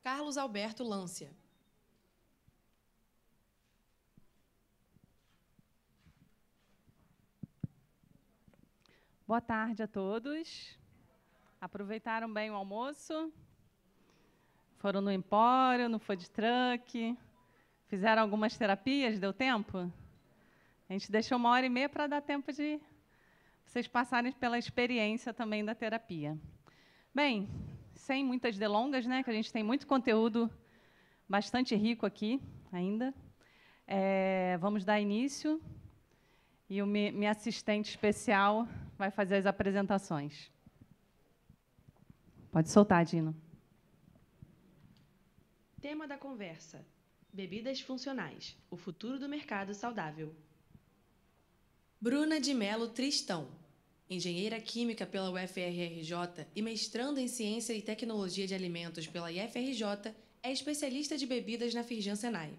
Carlos Alberto Lância. Boa tarde a todos. Aproveitaram bem o almoço? Foram no Empório, no food truck? Fizeram algumas terapias? Deu tempo? A gente deixou 1h30 para dar tempo de vocês passarem pela experiência também da terapia. Bem, sem muitas delongas, né, que a gente tem muito conteúdo bastante rico aqui ainda. Vamos dar início e minha assistente especial vai fazer as apresentações. Pode soltar, Dino. Tema da conversa: bebidas funcionais, o futuro do mercado saudável. Bruna de Melo Tristão, engenheira química pela UFRJ e mestranda em Ciência e Tecnologia de Alimentos pela IFRJ, é especialista de bebidas na Firjan Senai.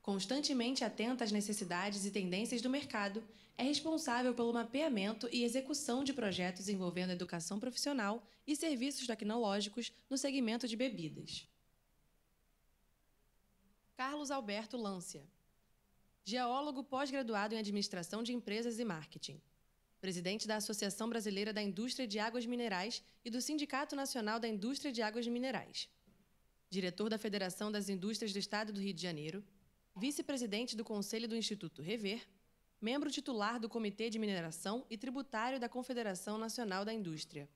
Constantemente atenta às necessidades e tendências do mercado, é responsável pelo mapeamento e execução de projetos envolvendo educação profissional e serviços tecnológicos no segmento de bebidas. Carlos Alberto Lância, geólogo pós-graduado em Administração de Empresas e Marketing, presidente da Associação Brasileira da Indústria de Águas Minerais e do Sindicato Nacional da Indústria de Águas Minerais, diretor da Federação das Indústrias do Estado do Rio de Janeiro, vice-presidente do Conselho do Instituto Rever, membro titular do Comitê de Mineração e tributário da Confederação Nacional da Indústria.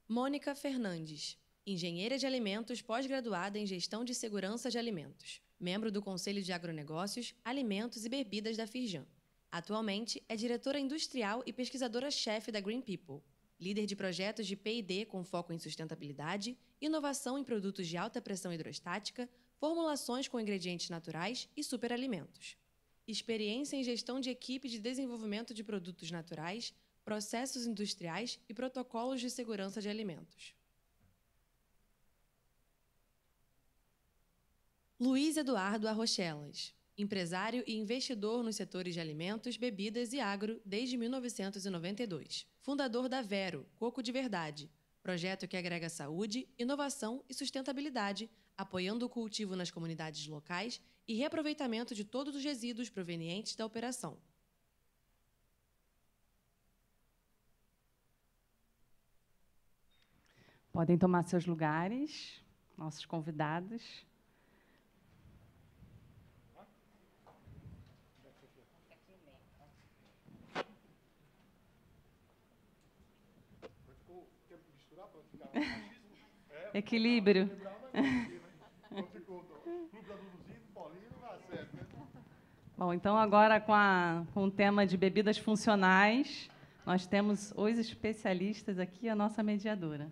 Mônica Fernandes, engenheira de alimentos pós-graduada em Gestão de Segurança de Alimentos, membro do Conselho de Agronegócios, Alimentos e Bebidas da Firjan. Atualmente, é diretora industrial e pesquisadora-chefe da Green People, líder de projetos de P&D com foco em sustentabilidade, inovação em produtos de alta pressão hidrostática, formulações com ingredientes naturais e superalimentos. Experiência em gestão de equipe de desenvolvimento de produtos naturais, processos industriais e protocolos de segurança de alimentos. Luiz Eduardo Arrochelas, empresário e investidor nos setores de alimentos, bebidas e agro desde 1992. Fundador da Vero, Coco de Verdade, projeto que agrega saúde, inovação e sustentabilidade, apoiando o cultivo nas comunidades locais e reaproveitamento de todos os resíduos provenientes da operação. Podem tomar seus lugares, nossos convidados. Equilíbrio. Bom, então agora com o tema de bebidas funcionais, nós temos os especialistas aqui, a nossa mediadora.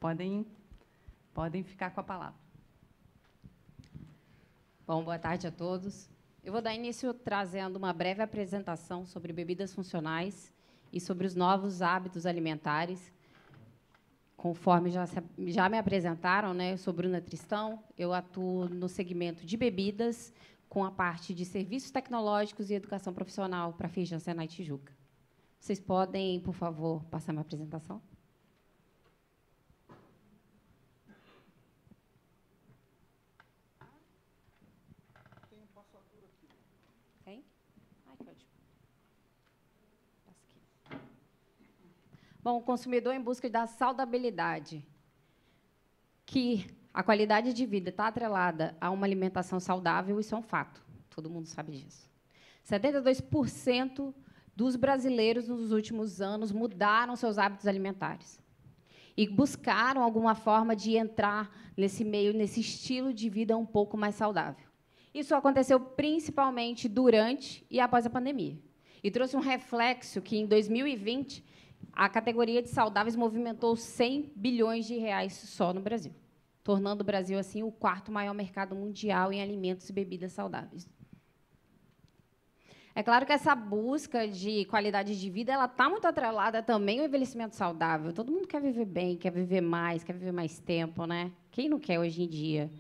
Podem ficar com a palavra. Bom, boa tarde a todos. Eu vou dar início trazendo uma breve apresentação sobre bebidas funcionais e sobre os novos hábitos alimentares. Conforme já me apresentaram, né, eu sou Bruna Tristão, eu atuo no segmento de bebidas, com a parte de serviços tecnológicos e educação profissional para a Firjan Senai Tijuca. Vocês podem, por favor, passar minha apresentação? Tem? Ai, que ótimo. Passa aqui. Bom, o consumidor em busca da saudabilidade, que a qualidade de vida está atrelada a uma alimentação saudável, isso é um fato. Todo mundo sabe disso. 72% dos brasileiros, nos últimos anos, mudaram seus hábitos alimentares e buscaram alguma forma de entrar nesse meio, nesse estilo de vida um pouco mais saudável. Isso aconteceu principalmente durante e após a pandemia. E trouxe um reflexo que, em 2020, a categoria de saudáveis movimentou 100 bilhões de reais só no Brasil, tornando o Brasil, assim, o 4º maior mercado mundial em alimentos e bebidas saudáveis. É claro que essa busca de qualidade de vida está muito atrelada também ao envelhecimento saudável. Todo mundo quer viver bem, quer viver mais tempo, né? Quem não quer hoje em dia?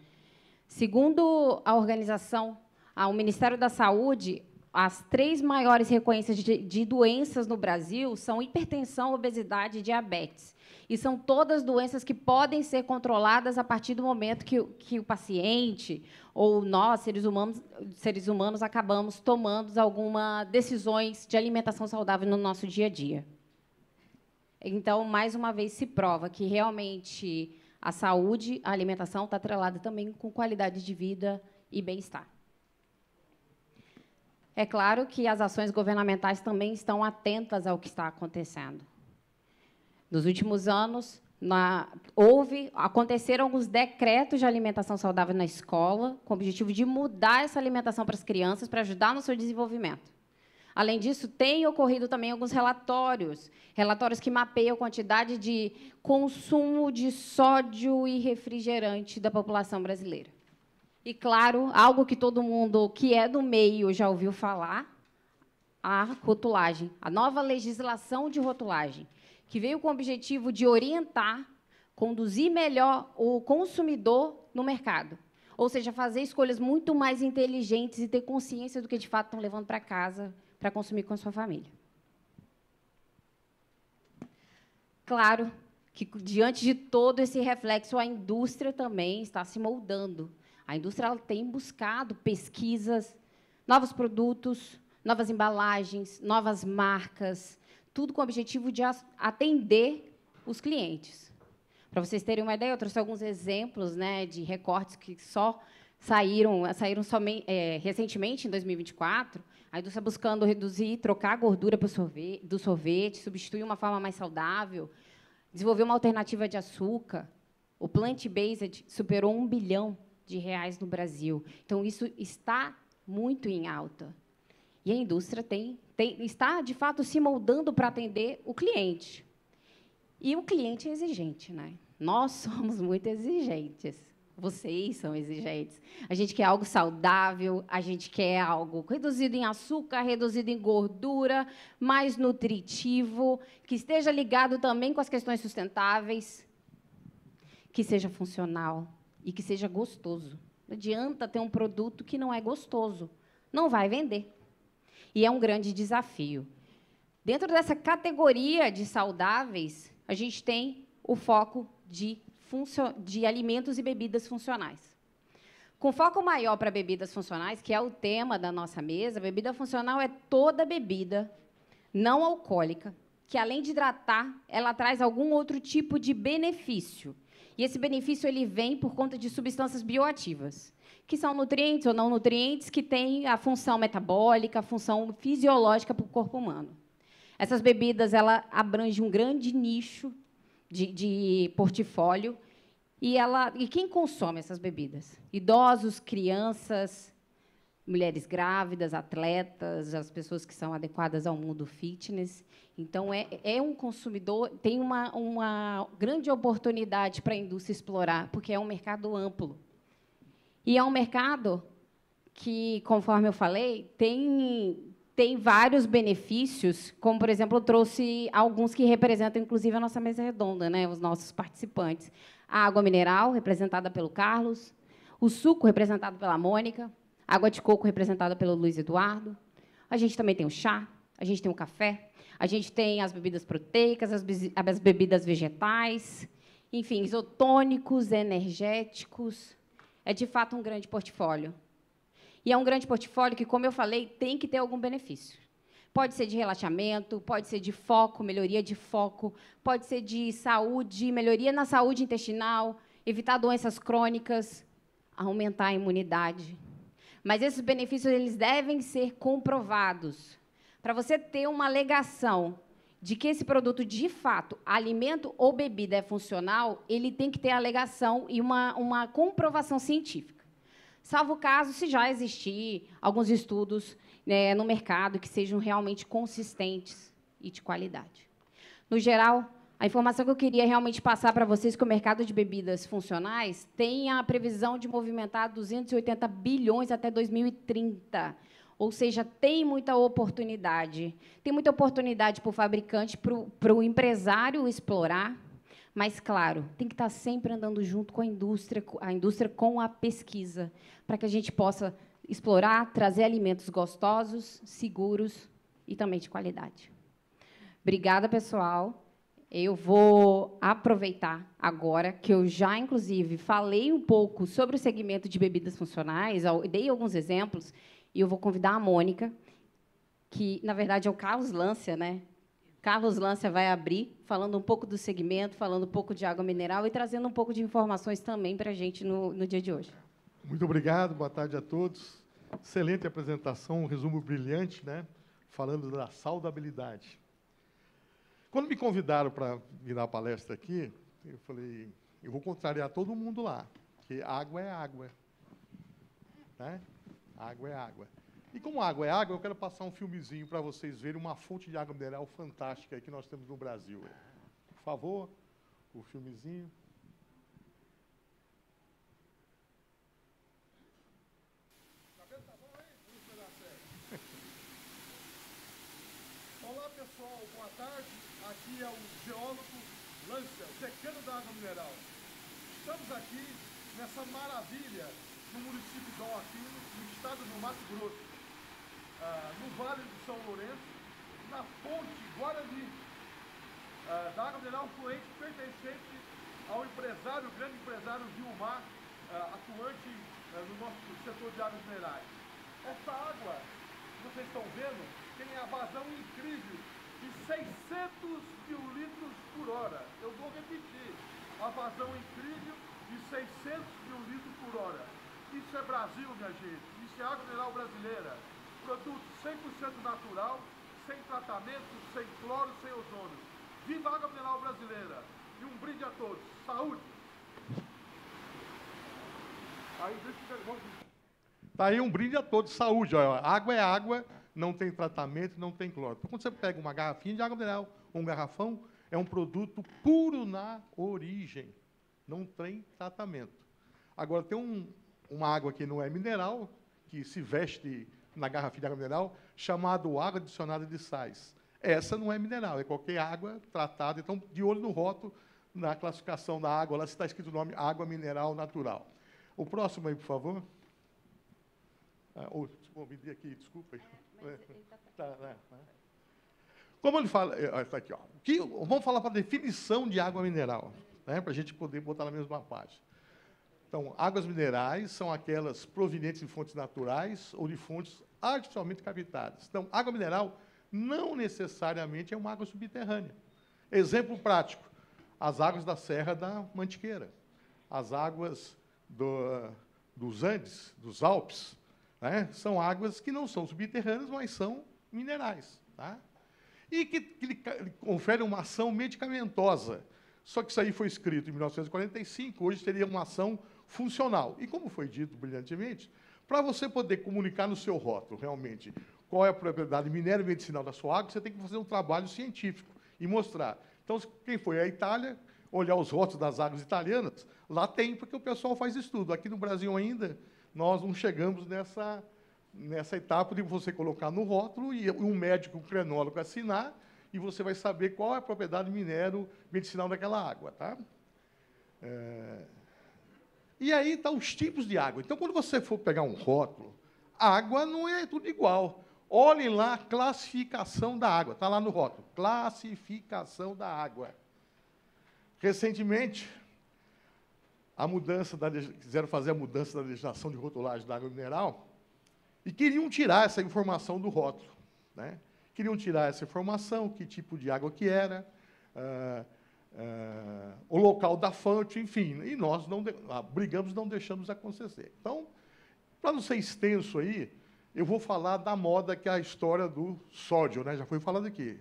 Segundo a organização, o Ministério da Saúde, as 3 maiores recorrências de doenças no Brasil são hipertensão, obesidade e diabetes. E são todas doenças que podem ser controladas a partir do momento que o paciente ou nós, seres humanos, acabamos tomando algumas decisões de alimentação saudável no nosso dia a dia. Então, mais uma vez, se prova que, realmente, a saúde, a alimentação está atrelada também com qualidade de vida e bem-estar. É claro que as ações governamentais também estão atentas ao que está acontecendo. Nos últimos anos, aconteceram alguns decretos de alimentação saudável na escola, com o objetivo de mudar essa alimentação para as crianças, para ajudar no seu desenvolvimento. Além disso, têm ocorrido também alguns relatórios que mapeiam a quantidade de consumo de sódio e refrigerante da população brasileira. E, claro, algo que todo mundo que é do meio já ouviu falar, a rotulagem, a nova legislação de rotulagem, que veio com o objetivo de orientar, conduzir melhor o consumidor no mercado. Ou seja, fazer escolhas muito mais inteligentes e ter consciência do que, de fato, estão levando para casa para consumir com a sua família. Claro que, diante de todo esse reflexo, a indústria também está se moldando. A indústria ela tem buscado pesquisas, novos produtos, novas embalagens, novas marcas, tudo com o objetivo de atender os clientes. Para vocês terem uma ideia, eu trouxe alguns exemplos, né, de recortes que só saíram somente, recentemente, em 2024, a indústria buscando reduzir, trocar a gordura do sorvete, substituir uma forma mais saudável, desenvolver uma alternativa de açúcar. O plant-based superou R$1 bilhão no Brasil. Então, isso está muito em alta. E a indústria está, de fato, se moldando para atender o cliente. E o cliente é exigente, né? Nós somos muito exigentes. Vocês são exigentes. A gente quer algo saudável, a gente quer algo reduzido em açúcar, reduzido em gordura, mais nutritivo, que esteja ligado também com as questões sustentáveis, que seja funcional e que seja gostoso. Não adianta ter um produto que não é gostoso. Não vai vender. E é um grande desafio. Dentro dessa categoria de saudáveis, a gente tem o foco de alimentos e bebidas funcionais. Com foco maior para bebidas funcionais, que é o tema da nossa mesa, bebida funcional é toda bebida não alcoólica, que, além de hidratar, ela traz algum outro tipo de benefício. E esse benefício ele vem por conta de substâncias bioativas, que são nutrientes ou não nutrientes, que têm a função metabólica, a função fisiológica para o corpo humano. Essas bebidas ela abrangem um grande nicho de portfólio, e quem consome essas bebidas? Idosos, crianças, mulheres grávidas, atletas, as pessoas que são adequadas ao mundo fitness. Então, é um consumidor, tem uma grande oportunidade para a indústria explorar, porque é um mercado amplo. E é um mercado que, conforme eu falei, tem vários benefícios, como, por exemplo, eu trouxe alguns que representam, inclusive, a nossa mesa redonda, né, os nossos participantes. A água mineral, representada pelo Carlos, o suco, representado pela Mônica, a água de coco, representada pelo Luiz Eduardo. A gente também tem o chá, a gente tem o café, a gente tem as bebidas proteicas, as bebidas vegetais, enfim, isotônicos, energéticos. É, de fato, um grande portfólio. E é um grande portfólio que, como eu falei, tem que ter algum benefício. Pode ser de relaxamento, pode ser de foco, melhoria de foco, pode ser de saúde, melhoria na saúde intestinal, evitar doenças crônicas, aumentar a imunidade. Mas esses benefícios eles devem ser comprovados. Para você ter uma alegação de que esse produto, de fato, alimento ou bebida é funcional, ele tem que ter alegação e uma comprovação científica. Salvo o caso se já existir alguns estudos, né, no mercado que sejam realmente consistentes e de qualidade. No geral, a informação que eu queria realmente passar para vocês é que o mercado de bebidas funcionais tem a previsão de movimentar 280 bilhões até 2030. Ou seja, tem muita oportunidade. Tem muita oportunidade para o fabricante, para o empresário explorar, mas, claro, tem que estar sempre andando junto com a indústria com a pesquisa, para que a gente possa explorar, trazer alimentos gostosos, seguros e também de qualidade. Obrigada, pessoal. Eu vou aproveitar agora que eu já, inclusive, falei um pouco sobre o segmento de bebidas funcionais, dei alguns exemplos, e eu vou convidar a Mônica, que, na verdade, é o Carlos Lância, né? Carlos Lância vai abrir, falando um pouco do segmento, falando um pouco de água mineral e trazendo um pouco de informações também para a gente no dia de hoje. Muito obrigado, boa tarde a todos. Excelente apresentação, um resumo brilhante, né? Falando da saudabilidade. Quando me convidaram para vir dar a palestra aqui, eu falei, eu vou contrariar todo mundo lá, porque água é água. Né? Água é água. E como água é água, eu quero passar um filmezinho para vocês verem uma fonte de água mineral fantástica que nós temos no Brasil. Por favor, o filmezinho. Olá, pessoal, boa tarde. Aqui é o geólogo Lância, o decano da água mineral. Estamos aqui nessa maravilha no município de Dom Aquino, no estado do Mato Grosso, no Vale do São Lourenço, na fonte Guarani, da água mineral fluente pertencente ao empresário, grande empresário Vilmar, atuante no nosso setor de águas minerais. Essa água que vocês estão vendo tem a vazão incrível de 600 mil litros por hora. Eu vou repetir, a vazão incrível de 600 mil litros por hora. Isso é Brasil, minha gente. Isso é água mineral brasileira. Produto 100% natural, sem tratamento, sem cloro, sem ozônio. Viva a água mineral brasileira! E um brinde a todos. Saúde! Tá aí um brinde a todos. Saúde! Ó. Água é água, não tem tratamento, não tem cloro. Então, quando você pega uma garrafinha de água mineral ou um garrafão, é um produto puro na origem. Não tem tratamento. Agora, tem uma água que não é mineral, que se veste na garrafinha de água mineral, chamado água adicionada de sais. Essa não é mineral, é qualquer água tratada. Então, de olho no rótulo, na classificação da água, lá está escrito o nome água mineral natural. O próximo aí, por favor. Vou pedir aqui, desculpa. Como ele fala... Está aqui, ó. Vamos falar para a definição de água mineral, né, para a gente poder botar na mesma página. Então, águas minerais são aquelas provenientes de fontes naturais ou de fontes artificialmente captadas. Então, água mineral não necessariamente é uma água subterrânea. Exemplo prático, as águas da Serra da Mantiqueira, as águas dos Andes, dos Alpes, né, são águas que não são subterrâneas, mas são minerais. Tá? E que conferem uma ação medicamentosa. Só que isso aí foi escrito em 1945, hoje teria uma ação funcional. E, como foi dito brilhantemente, para você poder comunicar no seu rótulo, realmente, qual é a propriedade minério medicinal da sua água, você tem que fazer um trabalho científico e mostrar. Então, quem foi à Itália, olhar os rótulos das águas italianas, lá tem, porque o pessoal faz estudo. Aqui no Brasil ainda, nós não chegamos nessa etapa de você colocar no rótulo e um médico, um crenólogo assinar, e você vai saber qual é a propriedade minério-medicinal daquela água. Tá? E aí estão os tipos de água. Então, quando você for pegar um rótulo, a água não é tudo igual. Olhem lá a classificação da água. Está lá no rótulo. Classificação da água. Recentemente, quiseram fazer a mudança da legislação de rotulagem da água mineral e queriam tirar essa informação do rótulo. Né? Queriam tirar essa informação, que tipo de água que era, o local da fonte, enfim. E nós brigamos, não deixamos acontecer. Então, para não ser extenso aí, eu vou falar da moda que é a história do sódio, né? Já foi falado aqui.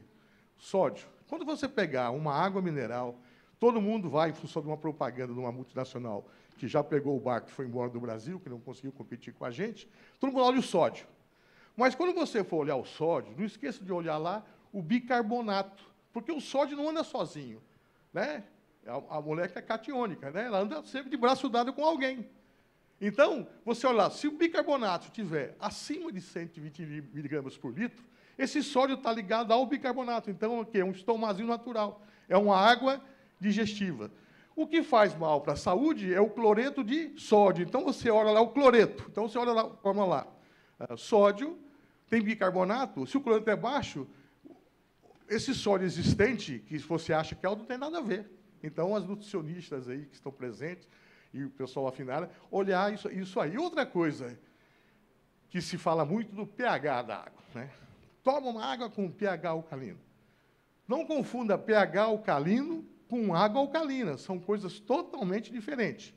Sódio. Quando você pegar uma água mineral, todo mundo vai, em função de uma propaganda de uma multinacional que já pegou o barco e foi embora do Brasil, que não conseguiu competir com a gente, todo mundo olha o sódio. Mas, quando você for olhar o sódio, não esqueça de olhar lá o bicarbonato, porque o sódio não anda sozinho. Né? A molécula é catiônica, né? Ela anda sempre de braço dado com alguém. Então, você olha lá, se o bicarbonato estiver acima de 120 miligramas por litro, esse sódio está ligado ao bicarbonato. Então, o quê? É um estomazinho natural. É uma água digestiva. O que faz mal para a saúde é o cloreto de sódio. Então, você olha lá o cloreto. Então, você olha lá, forma lá. sódio, tem bicarbonato, se o cloreto é baixo, esse sódio existente, que você acha que é alto, não tem nada a ver. Então, as nutricionistas aí que estão presentes, e o pessoal afinado, olhar isso aí. Outra coisa que se fala muito do pH da água, né? Toma uma água com pH alcalino. Não confunda pH alcalino com água alcalina, são coisas totalmente diferentes.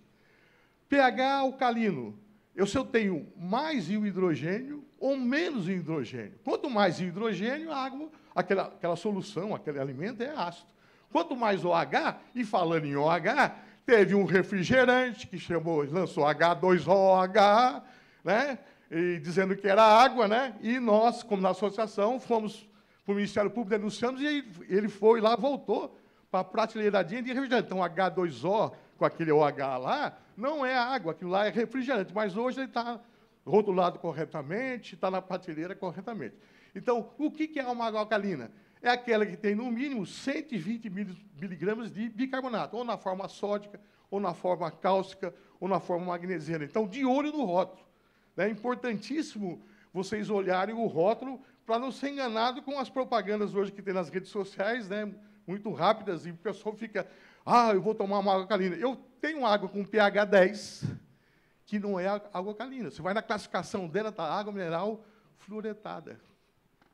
pH alcalino, se eu tenho mais íon hidrogênio ou menos íon hidrogênio. Quanto mais íon hidrogênio, a água, aquela solução, aquele alimento é ácido. Quanto mais OH, e falando em OH, teve um refrigerante que lançou H2OH, né? E dizendo que era água, né? E nós, como na associação, fomos para o Ministério Público, denunciamos, e ele foi lá, voltou para a prateleiradinha de refrigerante. Então, H2O, com aquele OH lá, não é água, aquilo lá é refrigerante, mas hoje ele está rotulado corretamente, está na prateleira corretamente. Então, o que é uma água alcalina? É aquela que tem, no mínimo, 120 miligramas de bicarbonato, ou na forma sódica, ou na forma cáustica, ou na forma magnesiana. Então, de olho no rótulo. É importantíssimo vocês olharem o rótulo para não ser enganado com as propagandas hoje que tem nas redes sociais, né, muito rápidas, e o pessoal fica, eu vou tomar uma água alcalina. Eu tenho água com pH 10, que não é água alcalina. Você vai na classificação dela, está água mineral fluoretada.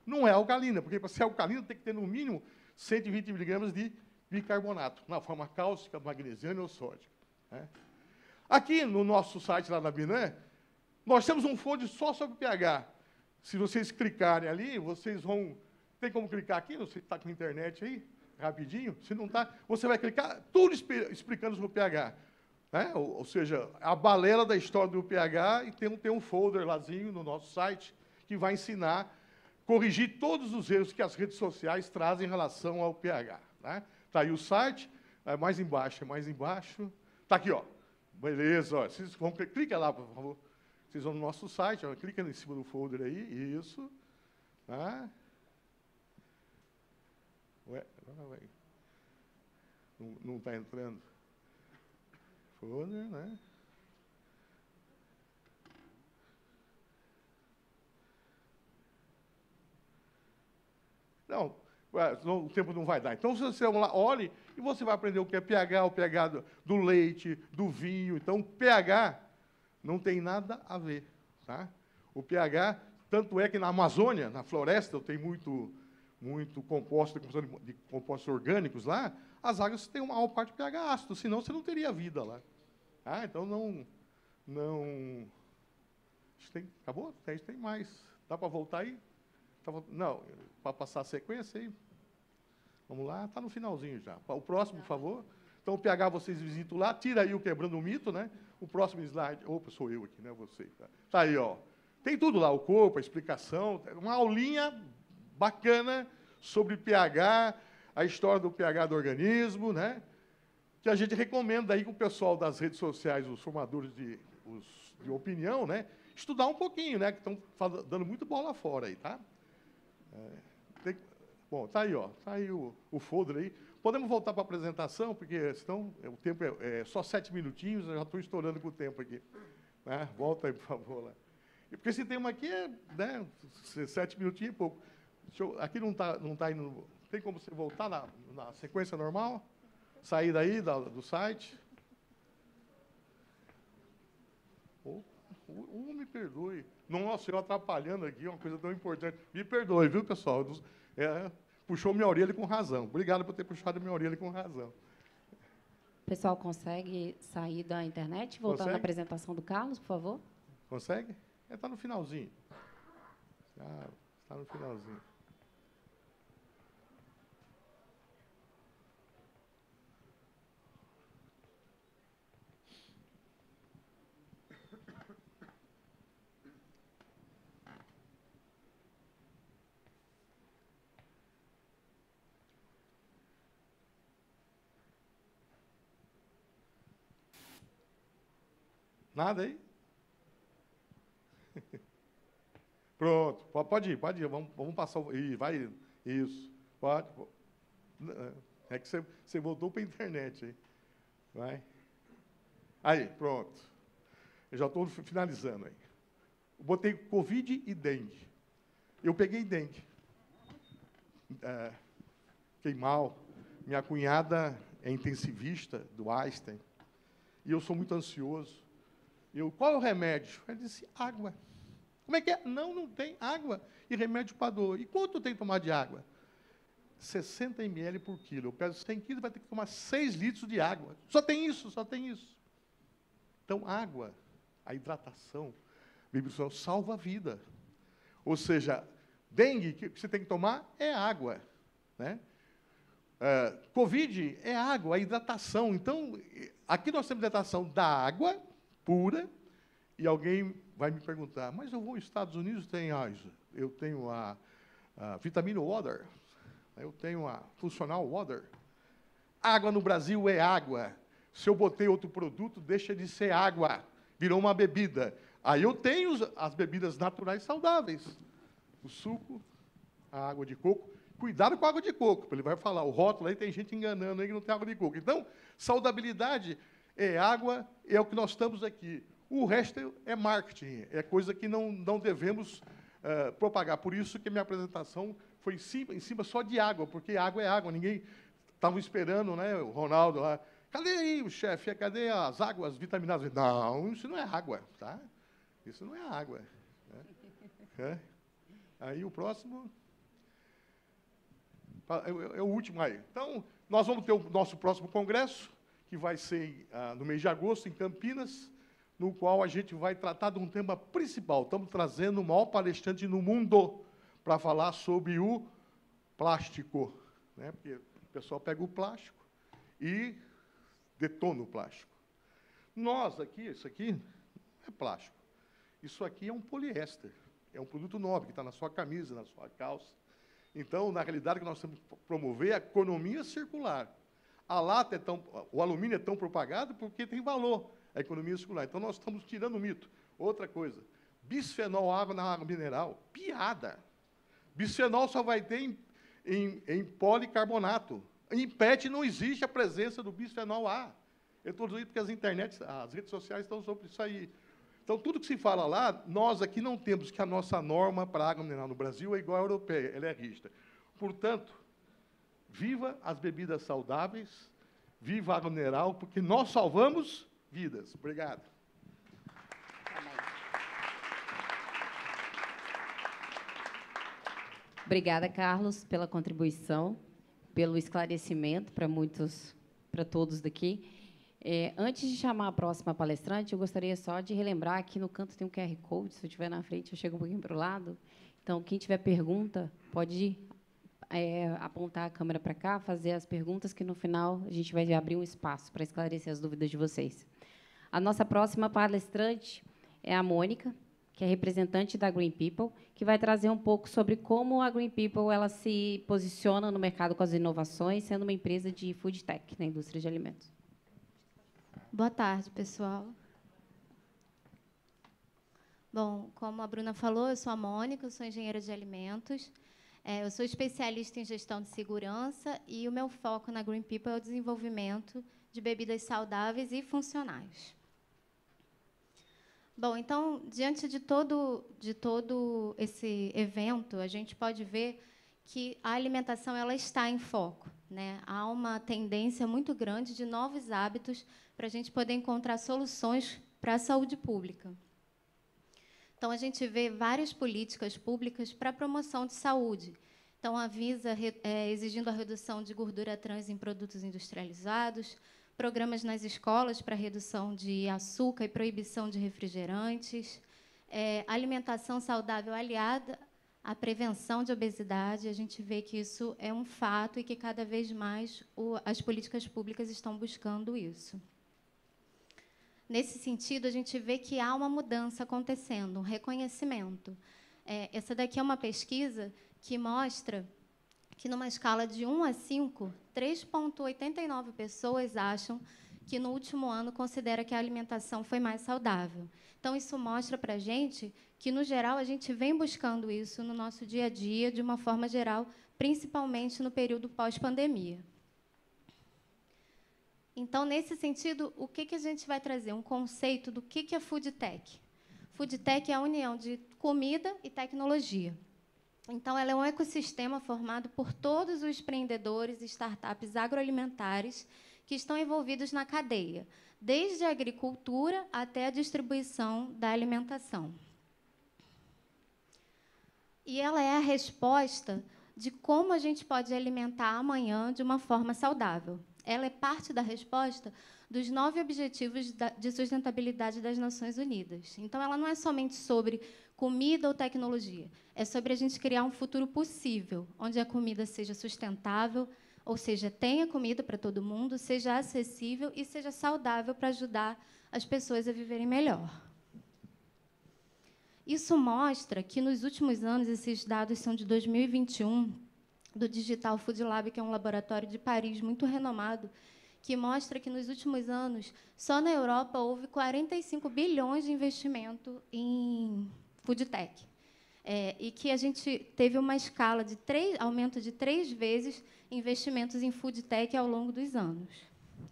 Não é alcalina, porque para ser alcalina tem que ter, no mínimo, 120 miligramas de bicarbonato, na forma cáustica, magnesiana ou sódica, né? Aqui no nosso site, lá na Binan, nós temos um folder só sobre pH. Se vocês clicarem ali, vocês vão... Tem como clicar aqui? Você está com a internet aí? Rapidinho? Se não está, você vai clicar, tudo explicando sobre o pH. Né? Ou seja, a balela da história do pH, e tem um folder lázinho no nosso site que vai ensinar, corrigir todos os erros que as redes sociais trazem em relação ao pH. Né? Está aí o site, mais embaixo. Está aqui, ó. Beleza, ó. Vocês vão, clica lá, por favor. Vocês vão no nosso site, ó, clica em cima do folder aí, isso. Tá? Ué, não está entrando. Folder, né? Não, o tempo não vai dar. Então, você vai lá, olhe, e você vai aprender o que é pH, o pH do leite, do vinho. Então, pH não tem nada a ver. Tá? O pH, tanto é que na Amazônia, na floresta, eu tenho muito composto de compostos orgânicos lá, as águas têm uma maior parte de pH ácido, senão você não teria vida lá. Tá? Então, não... Acabou? Tem mais. Dá para voltar aí? Não, para passar a sequência aí. Vamos lá, está no finalzinho já. O próximo, por favor. Então, o pH vocês visitam lá, tira aí o Quebrando o Mito, né? O próximo slide. Opa, sou eu aqui, né? Você. Tá aí, ó. Tem tudo lá, o corpo, a explicação, uma aulinha bacana sobre pH, a história do pH do organismo, né? Que a gente recomenda aí com o pessoal das redes sociais, os formadores de opinião, né? Estudar um pouquinho, né? Que estão dando muito bola fora aí, tá? Bom, tá aí, ó. Tá aí o folder aí. Podemos voltar para a apresentação, porque senão o tempo é só 7 minutinhos, eu já estou estourando com o tempo aqui. Né? Volta aí, por favor. Lá. Porque esse tema aqui é, né, 7 minutinhos e pouco. Aqui não tá indo... Tem como você voltar na sequência normal? Sair daí, do site? Me perdoe. Nossa, eu atrapalhando aqui, uma coisa tão importante. Me perdoe, viu, pessoal? Puxou minha orelha com razão. Obrigado por ter puxado minha orelha com razão. O pessoal consegue sair da internet? Voltar na apresentação do Carlos, por favor? Consegue? Está no finalzinho. Está no finalzinho. Nada aí? Pronto, pode ir. Vamos passar. Vai, isso. Pode. É que você voltou para a internet aí. Vai. Aí, pronto. Eu já estou finalizando aí. botei Covid e dengue. Eu peguei dengue. Fiquei mal. Minha cunhada é intensivista do Einstein. E eu sou muito ansioso. Qual é o remédio? Ela disse, água. Como é que é? Não tem água e remédio para dor. E quanto tem que tomar de água? 60 ml por quilo. Eu peso 100 quilos, vai ter que tomar 6 litros de água. Só tem isso. Então, água, a hidratação, salva a vida. Ou seja, dengue, que você tem que tomar é água. Né? Covid é água, a hidratação. Então, aqui nós temos hidratação da água pura, e alguém vai me perguntar, mas eu vou aos Estados Unidos, eu tenho a Vitamina Water, eu tenho a Funcional Water. Água no Brasil é água. Se eu botei outro produto, deixa de ser água, virou uma bebida. Aí eu tenho as bebidas naturais saudáveis. O suco, a água de coco. Cuidado com a água de coco, ele vai falar, o rótulo aí tem gente enganando aí que não tem água de coco. Então, saudabilidade é água, é o que nós estamos aqui. O resto é marketing, é coisa que não devemos propagar. Por isso que minha apresentação foi em cima só de água, porque água é água. Ninguém estava esperando, né, o Ronaldo lá. Cadê aí o chefe? Cadê as águas vitaminadas? Não, isso não é água, tá? Isso não é água. Né? Aí o próximo... É o último aí. Então, nós vamos ter o nosso próximo congresso, que vai ser no mês de agosto, em Campinas, no qual a gente vai tratar de um tema principal. Estamos trazendo o maior palestrante no mundo para falar sobre o plástico. Né? Porque o pessoal pega o plástico e detona o plástico. Nós aqui, isso aqui não é plástico. Isso aqui é um poliéster. É um produto nobre, que está na sua camisa, na sua calça. Então, na realidade, o que nós temos que promover é a economia circular. O alumínio é tão propagado porque tem valor, a economia circular. Então, nós estamos tirando o mito. Outra coisa, bisfenol água na água mineral, piada. Bisfenol só vai ter em policarbonato. Em PET não existe a presença do bisfenol A. Eu estou dizendo porque as redes sociais estão sobre isso aí. Então, tudo que se fala lá, nós aqui não temos, que a nossa norma para a água mineral no Brasil é igual à europeia, ela é rígida. Portanto, viva as bebidas saudáveis, viva a água mineral, porque nós salvamos vidas. Obrigado. Obrigada, Carlos, pela contribuição, pelo esclarecimento para todos daqui. Antes de chamar a próxima palestrante, eu gostaria só de relembrar que no canto tem um QR Code, se eu estiver na frente, eu chego um pouquinho para o lado. Então, quem tiver pergunta, pode apontar a câmera para cá, fazer as perguntas, que, no final, a gente vai abrir um espaço para esclarecer as dúvidas de vocês. A nossa próxima palestrante é a Mônica, que é representante da Green People, que vai trazer um pouco sobre como a Green People ela se posiciona no mercado com as inovações, sendo uma empresa de food tech, na indústria de alimentos. Boa tarde, pessoal. Bom, como a Bruna falou, eu sou a Mônica, eu sou engenheira de alimentos. Eu sou especialista em gestão de segurança e o meu foco na Green People é o desenvolvimento de bebidas saudáveis e funcionais. Bom, então, diante de todo esse evento, a gente pode ver que a alimentação ela está em foco, né? Há uma tendência muito grande de novos hábitos para a gente poder encontrar soluções para a saúde pública. Então, a gente vê várias políticas públicas para a promoção de saúde. Então, a Anvisa exigindo a redução de gordura trans em produtos industrializados, programas nas escolas para redução de açúcar e proibição de refrigerantes, alimentação saudável aliada à prevenção de obesidade. A gente vê que isso é um fato e que, cada vez mais, as políticas públicas estão buscando isso. Nesse sentido, a gente vê que há uma mudança acontecendo, um reconhecimento. Essa daqui é uma pesquisa que mostra que, numa escala de 1 a 5, 3,89 pessoas acham que, no último ano, considera que a alimentação foi mais saudável. Então, isso mostra para a gente que, no geral, a gente vem buscando isso no nosso dia a dia, de uma forma geral, principalmente no período pós-pandemia. Então, nesse sentido, o que a gente vai trazer? Um conceito do que é food tech. Foodtech é a união de comida e tecnologia. Então, ela é um ecossistema formado por todos os empreendedores e startups agroalimentares que estão envolvidos na cadeia, desde a agricultura até a distribuição da alimentação. E ela é a resposta de como a gente pode alimentar amanhã de uma forma saudável. Ela é parte da resposta dos 9 Objetivos de Sustentabilidade das Nações Unidas. Então, ela não é somente sobre comida ou tecnologia, é sobre a gente criar um futuro possível, onde a comida seja sustentável, ou seja, tenha comida para todo mundo, seja acessível e seja saudável para ajudar as pessoas a viverem melhor. Isso mostra que, nos últimos anos, esses dados são de 2021, do Digital Food Lab, que é um laboratório de Paris muito renomado, que mostra que, nos últimos anos, só na Europa houve 45 bilhões de investimento em foodtech. E que a gente teve uma escala de aumento de 3 vezes investimentos em foodtech ao longo dos anos,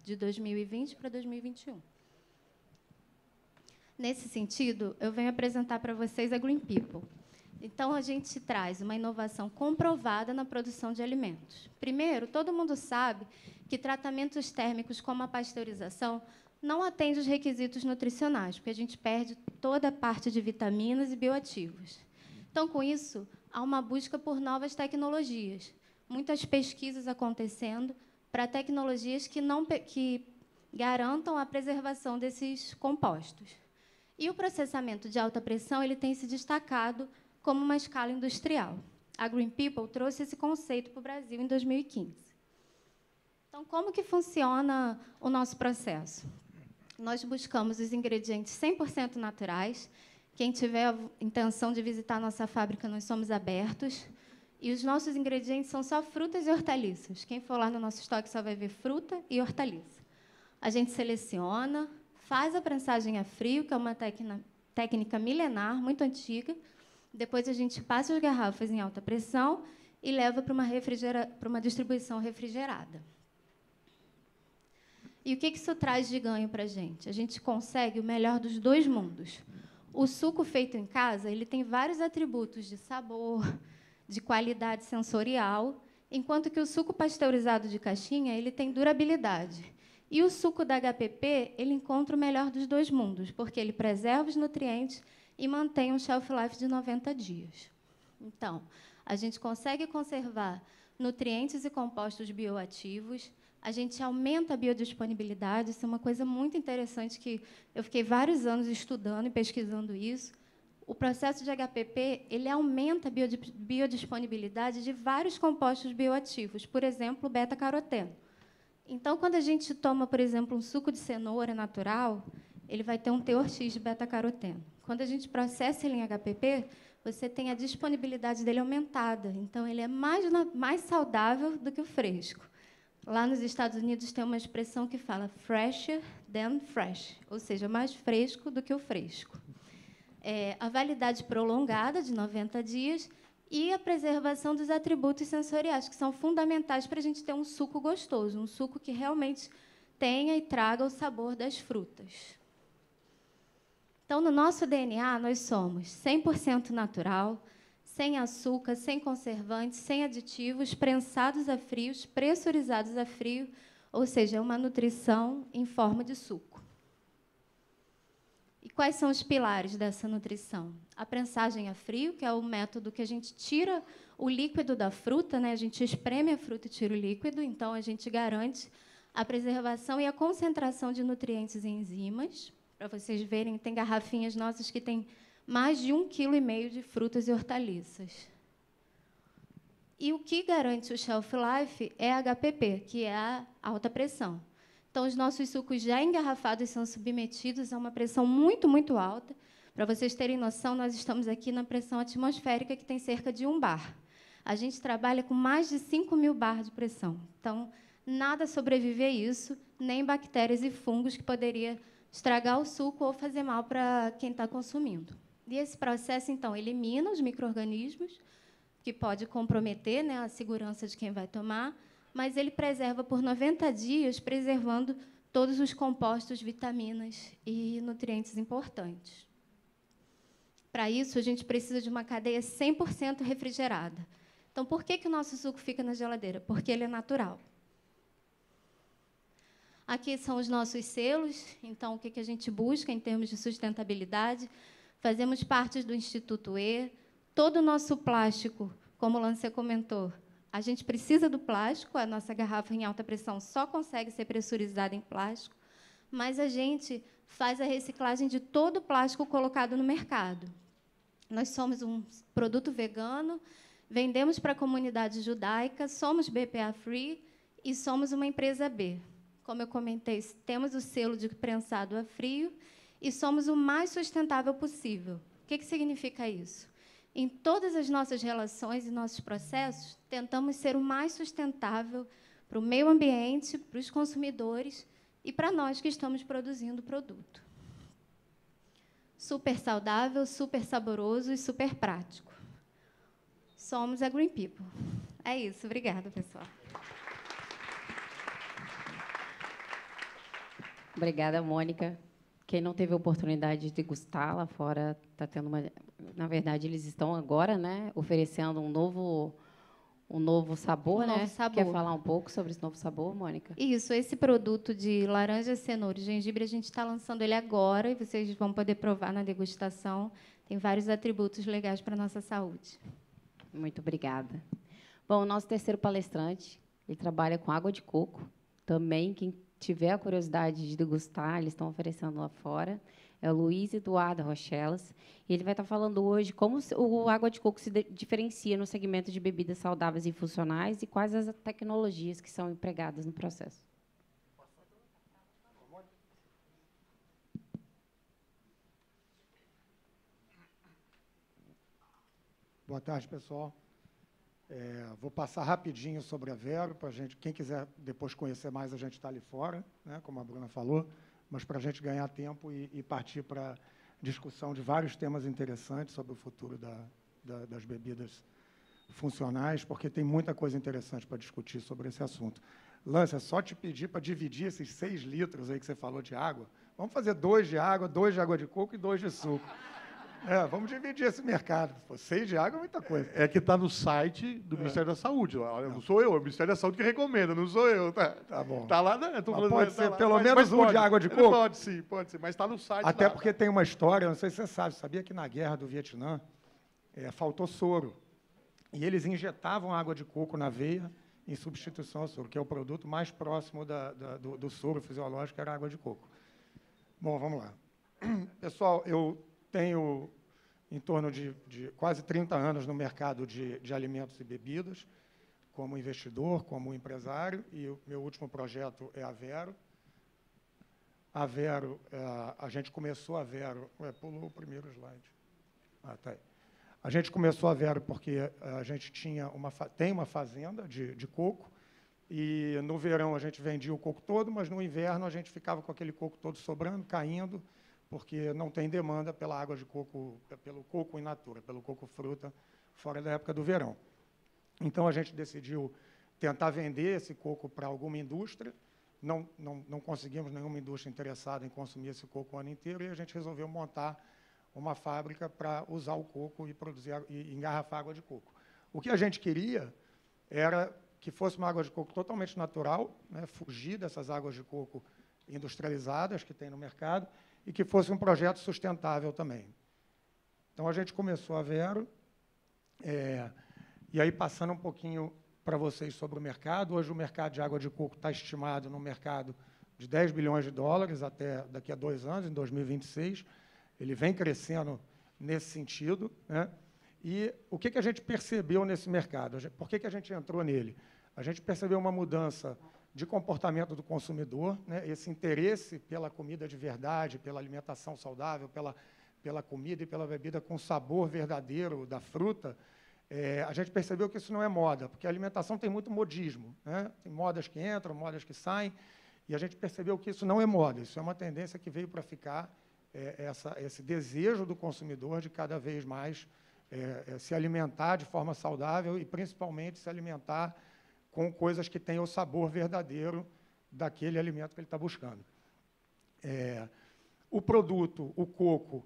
de 2020 para 2021. Nesse sentido, eu venho apresentar para vocês a Green People. Então, a gente traz uma inovação comprovada na produção de alimentos. Primeiro, todo mundo sabe que tratamentos térmicos como a pasteurização não atendem os requisitos nutricionais, porque a gente perde toda a parte de vitaminas e bioativos. Então, com isso, há uma busca por novas tecnologias. Muitas pesquisas acontecendo para tecnologias que garantam a preservação desses compostos. E o processamento de alta pressão ele tem se destacado como uma escala industrial. A Green People trouxe esse conceito para o Brasil em 2015. Então, como que funciona o nosso processo? Nós buscamos os ingredientes 100% naturais. Quem tiver a intenção de visitar a nossa fábrica, nós somos abertos. E os nossos ingredientes são só frutas e hortaliças. Quem for lá no nosso estoque só vai ver fruta e hortaliça. A gente seleciona, faz a prensagem a frio, que é uma técnica milenar, muito antiga. Depois, a gente passa as garrafas em alta pressão e leva para uma distribuição refrigerada. E o que isso traz de ganho para a gente? A gente consegue o melhor dos 2 mundos. O suco feito em casa ele tem vários atributos de sabor, de qualidade sensorial, enquanto que o suco pasteurizado de caixinha ele tem durabilidade. E o suco da HPP ele encontra o melhor dos 2 mundos, porque ele preserva os nutrientes e mantém um shelf life de 90 dias. Então, a gente consegue conservar nutrientes e compostos bioativos, a gente aumenta a biodisponibilidade, isso é uma coisa muito interessante que eu fiquei vários anos estudando e pesquisando isso. O processo de HPP ele aumenta a biodisponibilidade de vários compostos bioativos, por exemplo, o beta-caroteno. Então, quando a gente toma, por exemplo, um suco de cenoura natural, ele vai ter um teor X de beta-caroteno. Quando a gente processa ele em HPP, você tem a disponibilidade dele aumentada. Então, ele é mais saudável do que o fresco. Lá nos Estados Unidos tem uma expressão que fala fresher than fresh, ou seja, mais fresco do que o fresco. A validade prolongada, de 90 dias, e a preservação dos atributos sensoriais, que são fundamentais para a gente ter um suco gostoso, um suco que realmente tenha e traga o sabor das frutas. Então, no nosso DNA, nós somos 100% natural, sem açúcar, sem conservantes, sem aditivos, prensados a frios, pressurizados a frio, ou seja, é uma nutrição em forma de suco. E quais são os pilares dessa nutrição? A prensagem a frio, que é o método que a gente tira o líquido da fruta, né? A gente espreme a fruta e tira o líquido, então a gente garante a preservação e a concentração de nutrientes e enzimas. Para vocês verem, tem garrafinhas nossas que têm mais de 1,5 kg de frutas e hortaliças. E o que garante o shelf life é a HPP, que é a alta pressão. Então, os nossos sucos já engarrafados são submetidos a uma pressão muito, muito alta. Para vocês terem noção, nós estamos aqui na pressão atmosférica, que tem cerca de 1 bar. A gente trabalha com mais de 5.000 bar de pressão. Então, nada sobrevive a isso, nem bactérias e fungos que poderia estragar o suco ou fazer mal para quem está consumindo. E esse processo, então, elimina os micro-organismos, que pode comprometer, né, a segurança de quem vai tomar, mas ele preserva por 90 dias, preservando todos os compostos, vitaminas e nutrientes importantes. Para isso, a gente precisa de uma cadeia 100% refrigerada. Então, por que o nosso suco fica na geladeira? Porque ele é natural. Aqui são os nossos selos. Então, o que a gente busca em termos de sustentabilidade? Fazemos parte do Instituto E. Todo o nosso plástico, como o Lance comentou, a gente precisa do plástico, a nossa garrafa em alta pressão só consegue ser pressurizada em plástico, mas a gente faz a reciclagem de todo o plástico colocado no mercado. Nós somos um produto vegano, vendemos para a comunidade judaica, somos BPA Free e somos uma empresa B. Como eu comentei, temos o selo de prensado a frio e somos o mais sustentável possível. O que significa isso? Em todas as nossas relações e nossos processos, tentamos ser o mais sustentável para o meio ambiente, para os consumidores e para nós que estamos produzindo o produto. Super saudável, super saboroso e super prático. Somos a Green People. É isso. Obrigada, pessoal. Obrigada, Mônica. Quem não teve a oportunidade de degustar lá fora está tendo uma... Na verdade, eles estão agora, né, oferecendo um novo sabor, né? Sabor. Quer falar um pouco sobre esse novo sabor, Mônica? Isso, esse produto de laranja, cenoura e gengibre, a gente está lançando ele agora e vocês vão poder provar na degustação. Tem vários atributos legais para a nossa saúde. Muito obrigada. Bom, o nosso terceiro palestrante, ele trabalha com água de coco. Também, quem tiver a curiosidade de degustar, eles estão oferecendo lá fora. É o Luiz Eduardo Rochelas. E ele vai estar falando hoje como o água de coco se diferencia no segmento de bebidas saudáveis e funcionais e quais as tecnologias que são empregadas no processo. Boa tarde, pessoal. Vou passar rapidinho sobre a Vero, para a gente, quem quiser depois conhecer mais, a gente está ali fora, né, como a Bruna falou, mas para a gente ganhar tempo e partir para a discussão de vários temas interessantes sobre o futuro das bebidas funcionais, porque tem muita coisa interessante para discutir sobre esse assunto. Lance, é só te pedir para dividir esses 6 litros aí que você falou de água. Vamos fazer 2 de água, 2 de água de coco e 2 de suco. Vamos dividir esse mercado. 6 de água é muita coisa. É que está no site do Ministério da Saúde. Olha, não sou eu, é o Ministério da Saúde que recomenda, não sou eu. Tá bom. Está lá, né? Pode ser pelo menos um de água de coco? Pode sim, mas está no site. Até porque tem uma história, não sei se você sabe, sabia que na guerra do Vietnã faltou soro. E eles injetavam água de coco na veia em substituição ao soro, que é o produto mais próximo do soro fisiológico, era a água de coco. Bom, vamos lá. Pessoal, eu tenho em torno de quase 30 anos no mercado de alimentos e bebidas, como investidor, como empresário, e o meu último projeto é a Vero. A Vero, a gente começou a Vero... pulou o primeiro slide. Tá aí. A gente começou a Vero porque a gente tem uma fazenda de coco, e no verão a gente vendia o coco todo, mas no inverno a gente ficava com aquele coco todo sobrando, caindo, porque não tem demanda pela água de coco, pelo coco in natura, pelo coco fruta, fora da época do verão. Então, a gente decidiu tentar vender esse coco para alguma indústria. Não conseguimos nenhuma indústria interessada em consumir esse coco o ano inteiro, e a gente resolveu montar uma fábrica para usar o coco e produzir e engarrafar água de coco. O que a gente queria era que fosse uma água de coco totalmente natural, né, fugir dessas águas de coco industrializadas que tem no mercado, e que fosse um projeto sustentável também. Então, a gente começou a Vero, e aí, passando um pouquinho para vocês sobre o mercado, hoje o mercado de água de coco está estimado no mercado de 10 bilhões de dólares até daqui a 2 anos, em 2026. Ele vem crescendo nesse sentido, né? E o que a gente percebeu nesse mercado? Por que a gente entrou nele? A gente percebeu uma mudança de comportamento do consumidor, né? Esse interesse pela comida de verdade, pela alimentação saudável, pela comida e pela bebida com sabor verdadeiro da fruta. A gente percebeu que isso não é moda, porque a alimentação tem muito modismo, né? Tem modas que entram, modas que saem, e a gente percebeu que isso não é moda, isso é uma tendência que veio para ficar, esse desejo do consumidor de cada vez mais se alimentar de forma saudável e, principalmente, se alimentar com coisas que tenham o sabor verdadeiro daquele alimento que ele está buscando. O produto, o coco,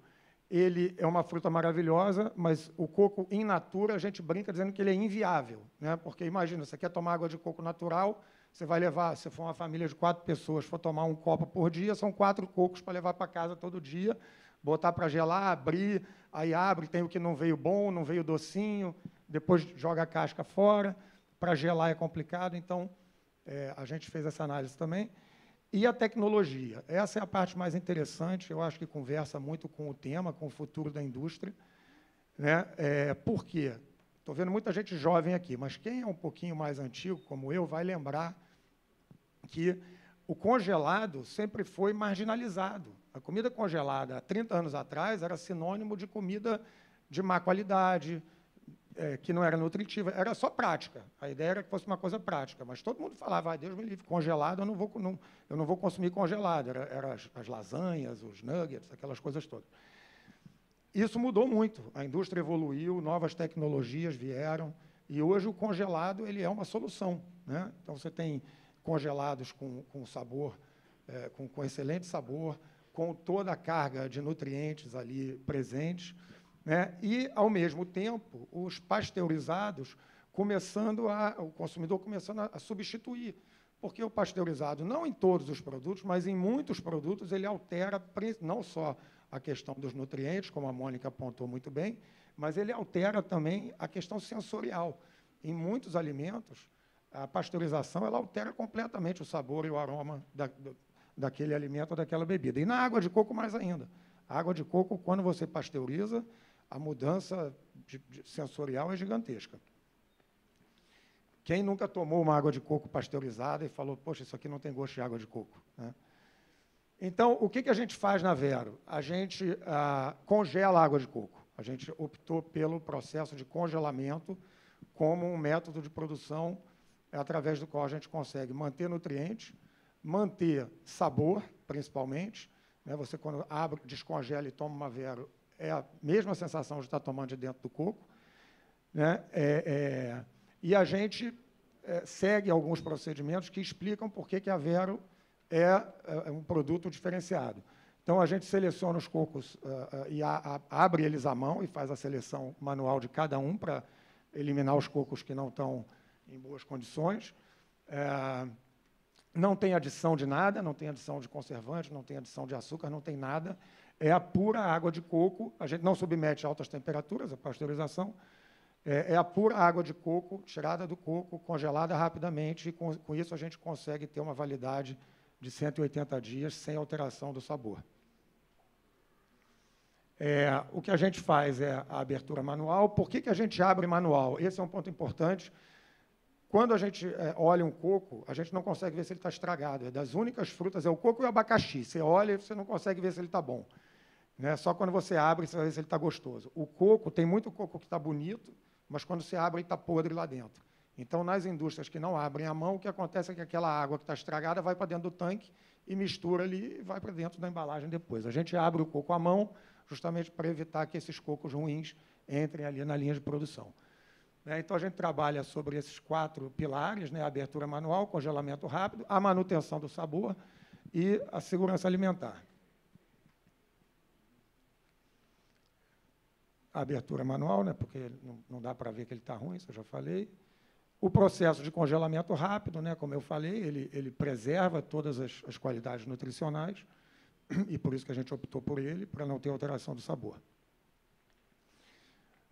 ele é uma fruta maravilhosa, mas o coco in natura, a gente brinca dizendo que ele é inviável, né? Porque, imagina, você quer tomar água de coco natural, você vai levar, se for uma família de 4 pessoas, for tomar um copo por dia, são 4 cocos para levar para casa todo dia, botar para gelar, abrir, aí abre, tem o que não veio bom, não veio docinho, depois joga a casca fora, para gelar é complicado, então a gente fez essa análise também. E a tecnologia, essa é a parte mais interessante, eu acho que conversa muito com o tema, com o futuro da indústria, né? Por quê? Estou vendo muita gente jovem aqui, mas quem é um pouquinho mais antigo, como eu, vai lembrar que o congelado sempre foi marginalizado. A comida congelada, há 30 anos atrás, era sinônimo de comida de má qualidade, que não era nutritiva, era só prática. A ideia era que fosse uma coisa prática, mas todo mundo falava, Deus me livre, congelado, eu não vou consumir congelado. Era as lasanhas, os nuggets, aquelas coisas todas. Isso mudou muito. A indústria evoluiu, novas tecnologias vieram, e hoje o congelado ele é uma solução, né? Então, você tem congelados com sabor, com excelente sabor, com toda a carga de nutrientes ali presentes, né? E, ao mesmo tempo, os pasteurizados o consumidor começando a substituir, porque o pasteurizado, não em todos os produtos, mas em muitos produtos, ele altera não só a questão dos nutrientes, como a Mônica apontou muito bem, mas ele altera também a questão sensorial. Em muitos alimentos, a pasteurização ela altera completamente o sabor e o aroma daquele alimento ou daquela bebida. E na água de coco, mais ainda. A água de coco, quando você pasteuriza, a mudança sensorial é gigantesca. Quem nunca tomou uma água de coco pasteurizada e falou, poxa, isso aqui não tem gosto de água de coco, né? Então, o que a gente faz na Vero? A gente congela a água de coco. A gente optou pelo processo de congelamento como um método de produção através do qual a gente consegue manter nutrientes, manter sabor, principalmente, né? Você, quando abre, descongela e toma uma Vero, é a mesma sensação de estar tomando de dentro do coco, né? E a gente segue alguns procedimentos que explicam por que a Vero é um produto diferenciado. Então, a gente seleciona os cocos e abre eles à mão e faz a seleção manual de cada um para eliminar os cocos que não estão em boas condições. Não tem adição de nada, não tem adição de conservante, não tem adição de açúcar, não tem nada. É a pura água de coco. A gente não submete a altas temperaturas, a pasteurização. É a pura água de coco, tirada do coco, congelada rapidamente, e com isso a gente consegue ter uma validade de 180 dias sem alteração do sabor. O que a gente faz é a abertura manual. Por que a gente abre manual? Esse é um ponto importante. Quando a gente olha um coco, a gente não consegue ver se ele está estragado. É das únicas frutas, é o coco e o abacaxi. Você olha e você não consegue ver se ele está bom, né? Só quando você abre, você vai ver se ele está gostoso. O coco, tem muito coco que está bonito, mas quando você abre, ele está podre lá dentro. Então, nas indústrias que não abrem a mão, o que acontece é que aquela água que está estragada vai para dentro do tanque e mistura ali e vai para dentro da embalagem depois. A gente abre o coco à mão justamente para evitar que esses cocos ruins entrem ali na linha de produção. Então, a gente trabalha sobre esses 4 pilares, né? A abertura manual, congelamento rápido, a manutenção do sabor e a segurança alimentar. A abertura manual, né? Porque não dá para ver que ele está ruim, isso eu já falei. O processo de congelamento rápido, né? Como eu falei, ele preserva todas as qualidades nutricionais, e por isso que a gente optou por ele, para não ter alteração do sabor.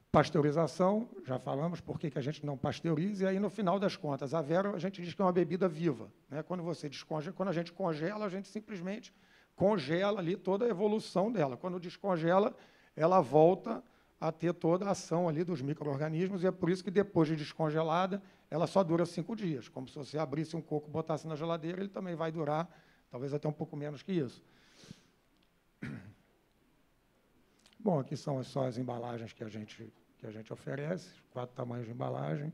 Pasteurização, já falamos por que a gente não pasteuriza, e aí, no final das contas, a Vero, a gente diz que é uma bebida viva, né? Quando a gente congela, a gente simplesmente congela ali toda a evolução dela. Quando descongela, ela volta a ter toda a ação ali dos micro-organismos, e é por isso que, depois de descongelada, ela só dura 5 dias. Como se você abrisse um coco e botasse na geladeira, ele também vai durar, talvez até um pouco menos que isso. Bom, aqui são só as embalagens que a gente oferece, 4 tamanhos de embalagem.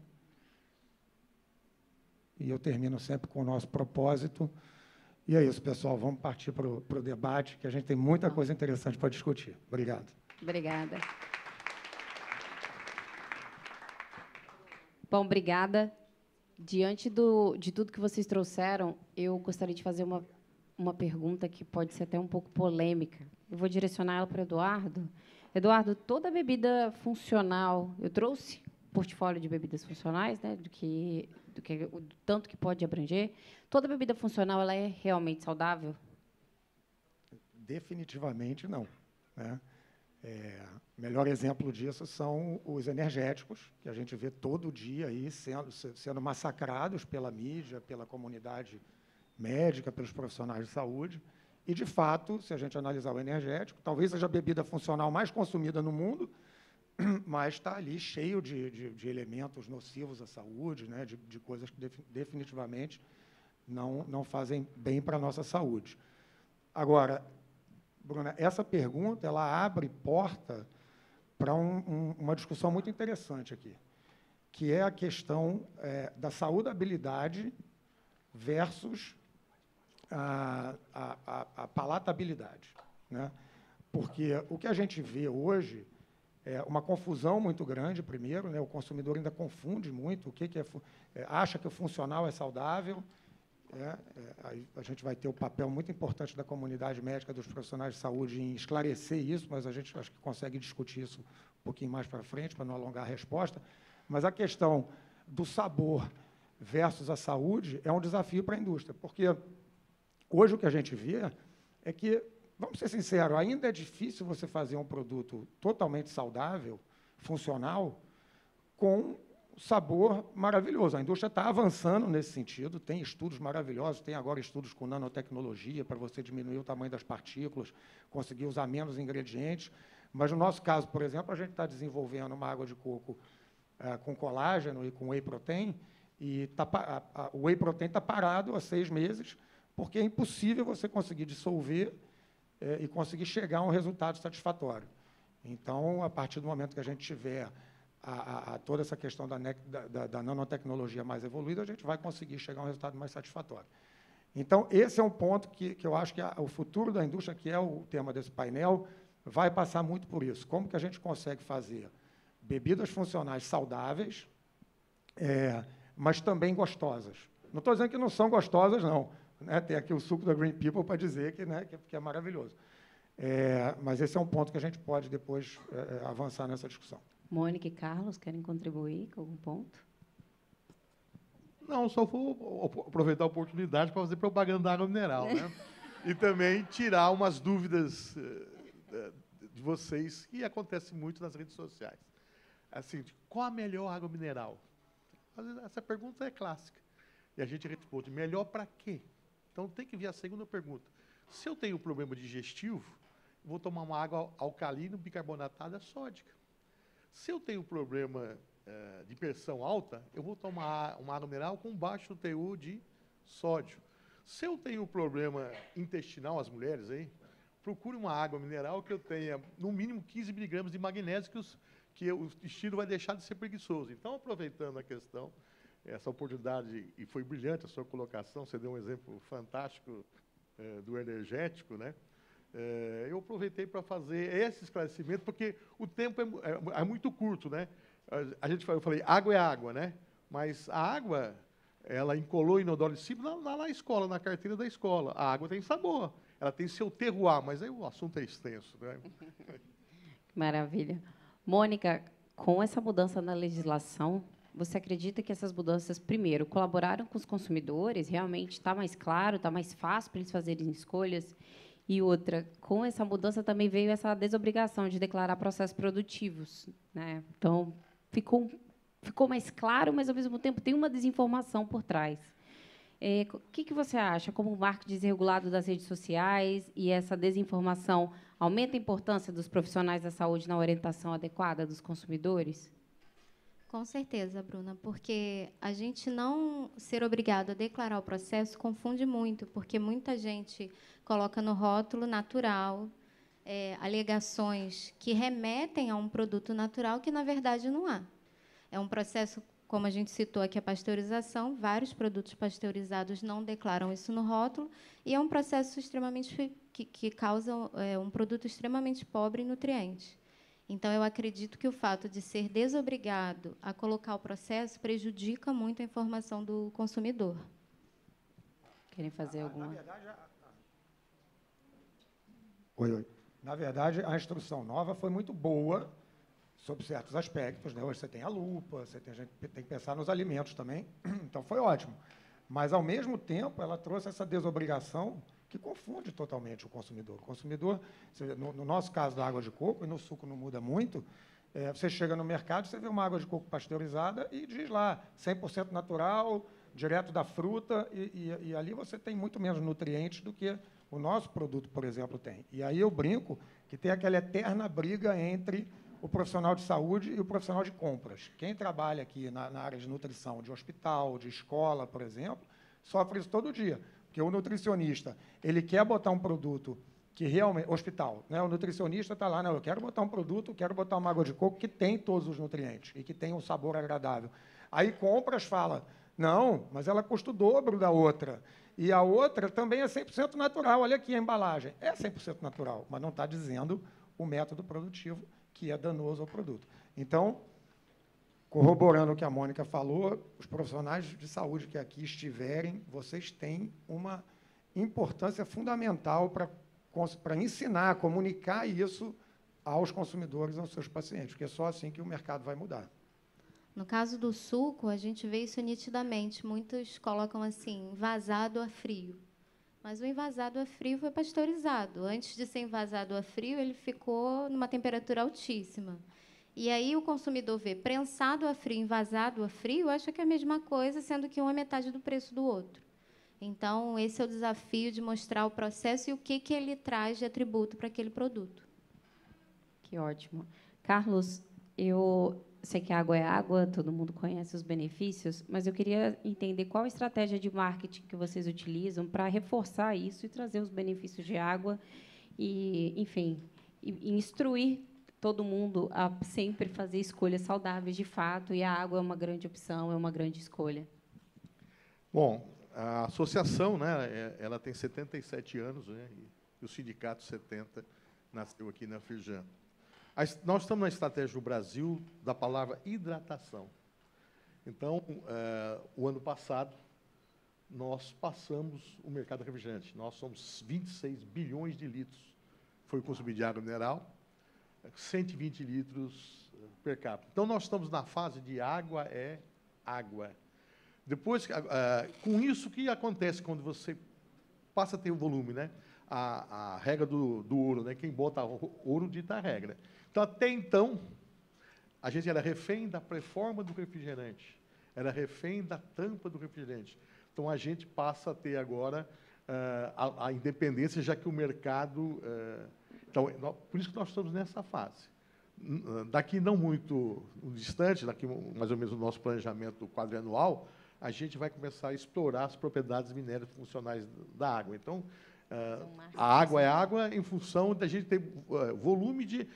E eu termino sempre com o nosso propósito. E é isso, pessoal. Vamos partir para o debate, que a gente tem muita coisa interessante para discutir. Obrigado. Obrigada. Bom, obrigada. Diante de tudo que vocês trouxeram, eu gostaria de fazer uma pergunta que pode ser até um pouco polêmica. Eu vou direcionar ela para o Eduardo, Eduardo, toda bebida funcional, eu trouxe portfólio de bebidas funcionais, né, do tanto que pode abranger. Toda bebida funcional ela é realmente saudável? Definitivamente não, né? Melhor exemplo disso são os energéticos, que a gente vê todo dia aí sendo massacrados pela mídia, pela comunidade médica, pelos profissionais de saúde. E, de fato, se a gente analisar o energético, talvez seja a bebida funcional mais consumida no mundo, mas está ali cheio de elementos nocivos à saúde, né, de coisas que definitivamente não fazem bem para a nossa saúde. Agora, Bruna, essa pergunta ela abre porta para uma discussão muito interessante aqui, que é a questão da saudabilidade versus a palatabilidade, né? Porque o que a gente vê hoje é uma confusão muito grande, primeiro, né? O consumidor ainda confunde muito o que acha que o funcional é saudável. Aí a gente vai ter o papel muito importante da comunidade médica, dos profissionais de saúde, em esclarecer isso, mas a gente acho que consegue discutir isso um pouquinho mais para frente, para não alongar a resposta. Mas a questão do sabor versus a saúde é um desafio para a indústria, porque hoje o que a gente vê é que, vamos ser sinceros, ainda é difícil você fazer um produto totalmente saudável, funcional, com sabor maravilhoso. A indústria está avançando nesse sentido, tem estudos maravilhosos, tem agora estudos com nanotecnologia para você diminuir o tamanho das partículas, conseguir usar menos ingredientes. Mas, no nosso caso, por exemplo, a gente está desenvolvendo uma água de coco com colágeno e com whey protein, e o whey protein está parado há 6 meses, porque é impossível você conseguir dissolver e conseguir chegar a um resultado satisfatório. Então, a partir do momento que a gente tiver toda essa questão da nanotecnologia mais evoluída, a gente vai conseguir chegar a um resultado mais satisfatório. Então, esse é um ponto que eu acho que o futuro da indústria, que é o tema desse painel, vai passar muito por isso. Como que a gente consegue fazer bebidas funcionais saudáveis, mas também gostosas. Não estou dizendo que não são gostosas, não, né? Tem aqui o suco da Green People para dizer que é maravilhoso. Mas esse é um ponto que a gente pode depois avançar nessa discussão. Mônica e Carlos, querem contribuir com algum ponto? Não, só vou aproveitar a oportunidade para fazer propaganda da água mineral, né? E também tirar umas dúvidas de vocês, que acontece muito nas redes sociais. Assim, qual a melhor água mineral? Essa pergunta é clássica. E a gente responde, melhor para quê? Então, tem que vir a segunda pergunta. Se eu tenho problema digestivo, vou tomar uma água alcalina, bicarbonatada sódica. Se eu tenho problema de pressão alta, eu vou tomar uma água mineral com baixo teor de sódio. Se eu tenho problema intestinal, as mulheres aí, procure uma água mineral que eu tenha, no mínimo, 15 miligramas de magnésio, que o intestino vai deixar de ser preguiçoso. Então, aproveitando a questão, essa oportunidade, e foi brilhante a sua colocação, você deu um exemplo fantástico do energético, né? Eu aproveitei para fazer esse esclarecimento, porque o tempo é muito curto, né? Eu falei, água é água, né? Mas a água, ela incolor inodoro discípulo lá na escola, na carteira da escola. A água tem sabor, ela tem seu terroir, mas aí o assunto é extenso, né? Maravilha. Mônica, com essa mudança na legislação, você acredita que essas mudanças, primeiro, colaboraram com os consumidores? Realmente está mais claro, está mais fácil para eles fazerem escolhas? E outra, com essa mudança também veio essa desobrigação de declarar processos produtivos, né? Então, ficou mais claro, mas, ao mesmo tempo, tem uma desinformação por trás. O que você acha? Como o marketing desregulado das redes sociais e essa desinformação aumenta a importância dos profissionais da saúde na orientação adequada dos consumidores? Com certeza, Bruna, porque a gente não ser obrigado a declarar o processo confunde muito, porque muita gente coloca no rótulo natural alegações que remetem a um produto natural que, na verdade, não há. É um processo, como a gente citou aqui, a pasteurização, vários produtos pasteurizados não declaram isso no rótulo, e é um processo extremamente que causa um produto extremamente pobre em nutrientes. Então, eu acredito que o fato de ser desobrigado a colocar o processo prejudica muito a informação do consumidor. Querem fazer alguma? Na verdade, Oi. Na verdade, a instrução nova foi muito boa, sob certos aspectos, né? Hoje você tem a lupa, a gente tem que pensar nos alimentos também, então foi ótimo. Mas, ao mesmo tempo, ela trouxe essa desobrigação que confunde totalmente o consumidor. O consumidor, no nosso caso da água de coco, e no suco não muda muito, você chega no mercado, você vê uma água de coco pasteurizada e diz lá, 100% natural, direto da fruta, e ali você tem muito menos nutrientes do que o nosso produto, por exemplo, tem. E aí eu brinco que tem aquela eterna briga entre o profissional de saúde e o profissional de compras. Quem trabalha aqui na área de nutrição, de hospital, de escola, por exemplo, sofre isso todo dia. Porque o nutricionista, ele quer botar um produto que realmente... Hospital, né? O nutricionista está lá, não, eu quero botar um produto, quero botar uma água de coco que tem todos os nutrientes e que tem um sabor agradável. Aí compras fala, não, mas ela custa o dobro da outra. E a outra também é 100% natural. Olha aqui a embalagem. É 100% natural, mas não está dizendo o método produtivo que é danoso ao produto. Então, corroborando o que a Mônica falou, os profissionais de saúde que aqui estiverem, vocês têm uma importância fundamental para ensinar, comunicar isso aos consumidores, aos seus pacientes, porque é só assim que o mercado vai mudar. No caso do suco, a gente vê isso nitidamente. Muitos colocam assim, envasado a frio. Mas o envasado a frio foi pasteurizado. Antes de ser envasado a frio, ele ficou numa temperatura altíssima. E aí o consumidor vê prensado a frio, envasado a frio, acha que é a mesma coisa, sendo que um é metade do preço do outro. Então, esse é o desafio de mostrar o processo e o que ele traz de atributo para aquele produto. Que ótimo. Carlos, eu sei que a água é água, todo mundo conhece os benefícios, mas eu queria entender qual a estratégia de marketing que vocês utilizam para reforçar isso e trazer os benefícios de água e, enfim, e instruir todo mundo a sempre fazer escolhas saudáveis de fato, e a água é uma grande opção, é uma grande escolha. Bom, a associação, né, ela tem 77 anos, né, e o sindicato 70 nasceu aqui na Firjan. Nós estamos na estratégia no Brasil da palavra hidratação. Então, o ano passado, nós passamos o mercado refrigerante. Nós somos 26 bilhões de litros. Foi consumido de água mineral, 120 litros per capita. Então, nós estamos na fase de água é água. Depois, com isso, o que acontece quando você passa a ter o volume, né? A regra do ouro, né? Quem bota ouro dita a regra. Então, até então, a gente era refém da preforma do refrigerante, era refém da tampa do refrigerante. Então, a gente passa a ter agora a independência, já que o mercado... Então, por isso que nós estamos nessa fase. Daqui não muito distante, daqui mais ou menos o nosso planejamento quadrianual, a gente vai começar a explorar as propriedades minérias funcionais da água. Então, a água é água em função da gente ter volume de...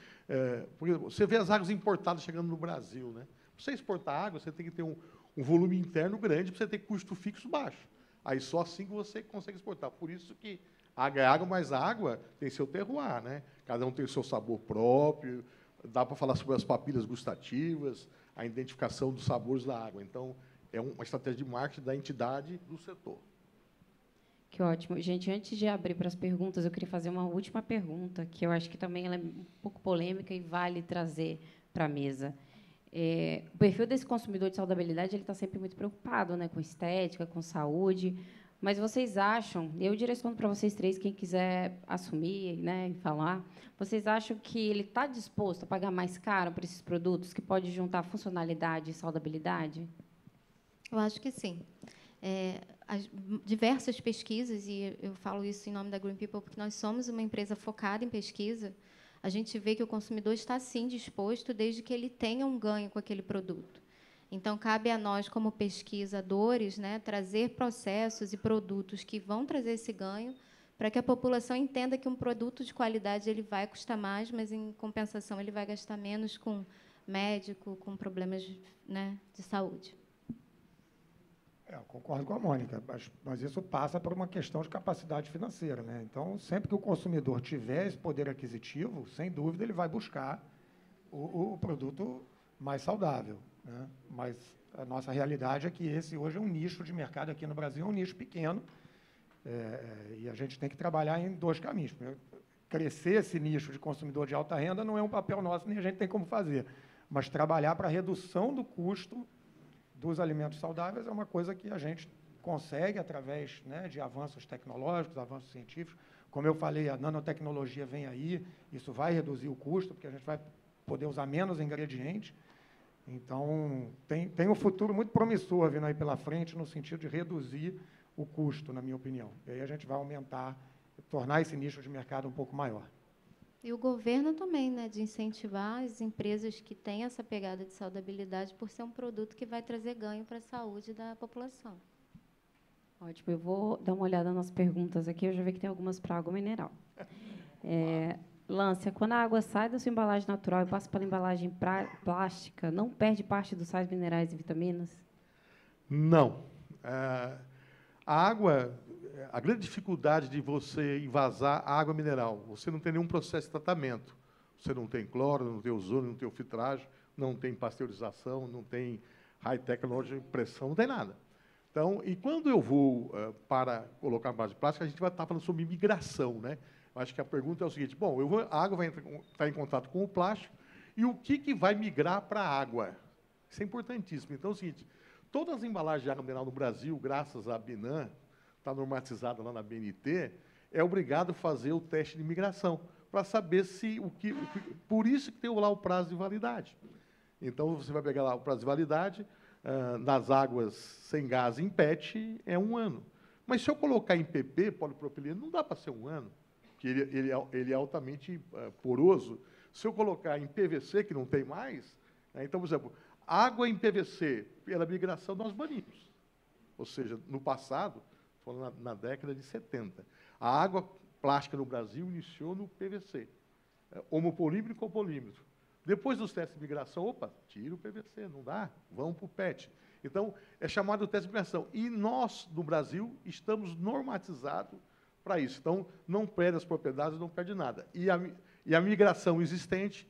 porque você vê as águas importadas chegando no Brasil, né? Para você exportar água, você tem que ter um volume interno grande para você ter custo fixo baixo. Aí só assim que você consegue exportar. Por isso que água é água, mas a água tem seu terroir, né? Cada um tem o seu sabor próprio, dá para falar sobre as papilas gustativas, a identificação dos sabores da água. Então, é uma estratégia de marketing da entidade do setor. Que ótimo. Gente, antes de abrir para as perguntas, eu queria fazer uma última pergunta, que eu acho que também ela é um pouco polêmica e vale trazer para a mesa. O perfil desse consumidor de saudabilidade ele está sempre muito preocupado, né, com estética, com saúde. Mas vocês acham, eu direciono para vocês três, quem quiser assumir, né, e falar, vocês acham que ele está disposto a pagar mais caro por esses produtos, que pode juntar funcionalidade e saudabilidade? Eu acho que sim. Diversas pesquisas, e eu falo isso em nome da Green People, porque nós somos uma empresa focada em pesquisa, a gente vê que o consumidor está, sim, disposto, desde que ele tenha um ganho com aquele produto. Então, cabe a nós, como pesquisadores, né, trazer processos e produtos que vão trazer esse ganho, para que a população entenda que um produto de qualidade ele vai custar mais, mas, em compensação, ele vai gastar menos com médico, com problemas, né, de saúde. Eu concordo com a Mônica, mas isso passa por uma questão de capacidade financeira, né? Então, sempre que o consumidor tiver esse poder aquisitivo, sem dúvida, ele vai buscar o produto mais saudável, né? Mas a nossa realidade é que esse hoje é um nicho de mercado aqui no Brasil, é um nicho pequeno, e a gente tem que trabalhar em dois caminhos. crescer esse nicho de consumidor de alta renda não é um papel nosso, nem a gente tem como fazer. Mas trabalhar para a redução do custo dos alimentos saudáveis é uma coisa que a gente consegue através, né, de avanços tecnológicos, avanços científicos. Como eu falei, a nanotecnologia vem aí, isso vai reduzir o custo, porque a gente vai poder usar menos ingredientes. Então, tem um futuro muito promissor vindo aí pela frente, no sentido de reduzir o custo, na minha opinião. E aí a gente vai aumentar, tornar esse nicho de mercado um pouco maior. E o governo também, né, de incentivar as empresas que têm essa pegada de saudabilidade por ser um produto que vai trazer ganho para a saúde da população. Ótimo, eu vou dar uma olhada nas perguntas aqui, eu já vi que tem algumas para água mineral. Lância, quando a água sai da sua embalagem natural e passa pela embalagem plástica, não perde parte dos sais minerais e vitaminas? Não. A água, a grande dificuldade de você envasar a água mineral, você não tem nenhum processo de tratamento. Você não tem cloro, não tem ozônio, não tem filtragem, não tem pasteurização, não tem high technology, pressão, não tem nada. Então, e quando eu vou para colocar a embalagem plástica, a gente vai estar falando sobre migração, né? Eu acho que a pergunta é o seguinte: bom, a água vai estar em contato com o plástico, e o que vai migrar para a água? Isso é importantíssimo. Então, é o seguinte: todas as embalagens de água mineral no Brasil, graças à BNAN, está normatizada lá na BNT, é obrigado a fazer o teste de migração, para saber se por isso que tem lá o prazo de validade. Então, você vai pegar lá o prazo de validade, nas águas sem gás em PET, é 1 ano. Mas se eu colocar em PP, polipropileno, não dá para ser 1 ano, porque ele é altamente poroso. Se eu colocar em PVC, que não tem mais, então, por exemplo, água em PVC, pela migração, nós banimos. Ou seja, no passado, falando na década de 70, a água plástica no Brasil iniciou no PVC, homopolímero e copolímero. Depois dos testes de migração, opa, tira o PVC, não dá, vamos para o PET. Então, é chamado teste de migração. E nós, no Brasil, estamos normatizados para isso. Então, não perde as propriedades, não perde nada. E a migração existente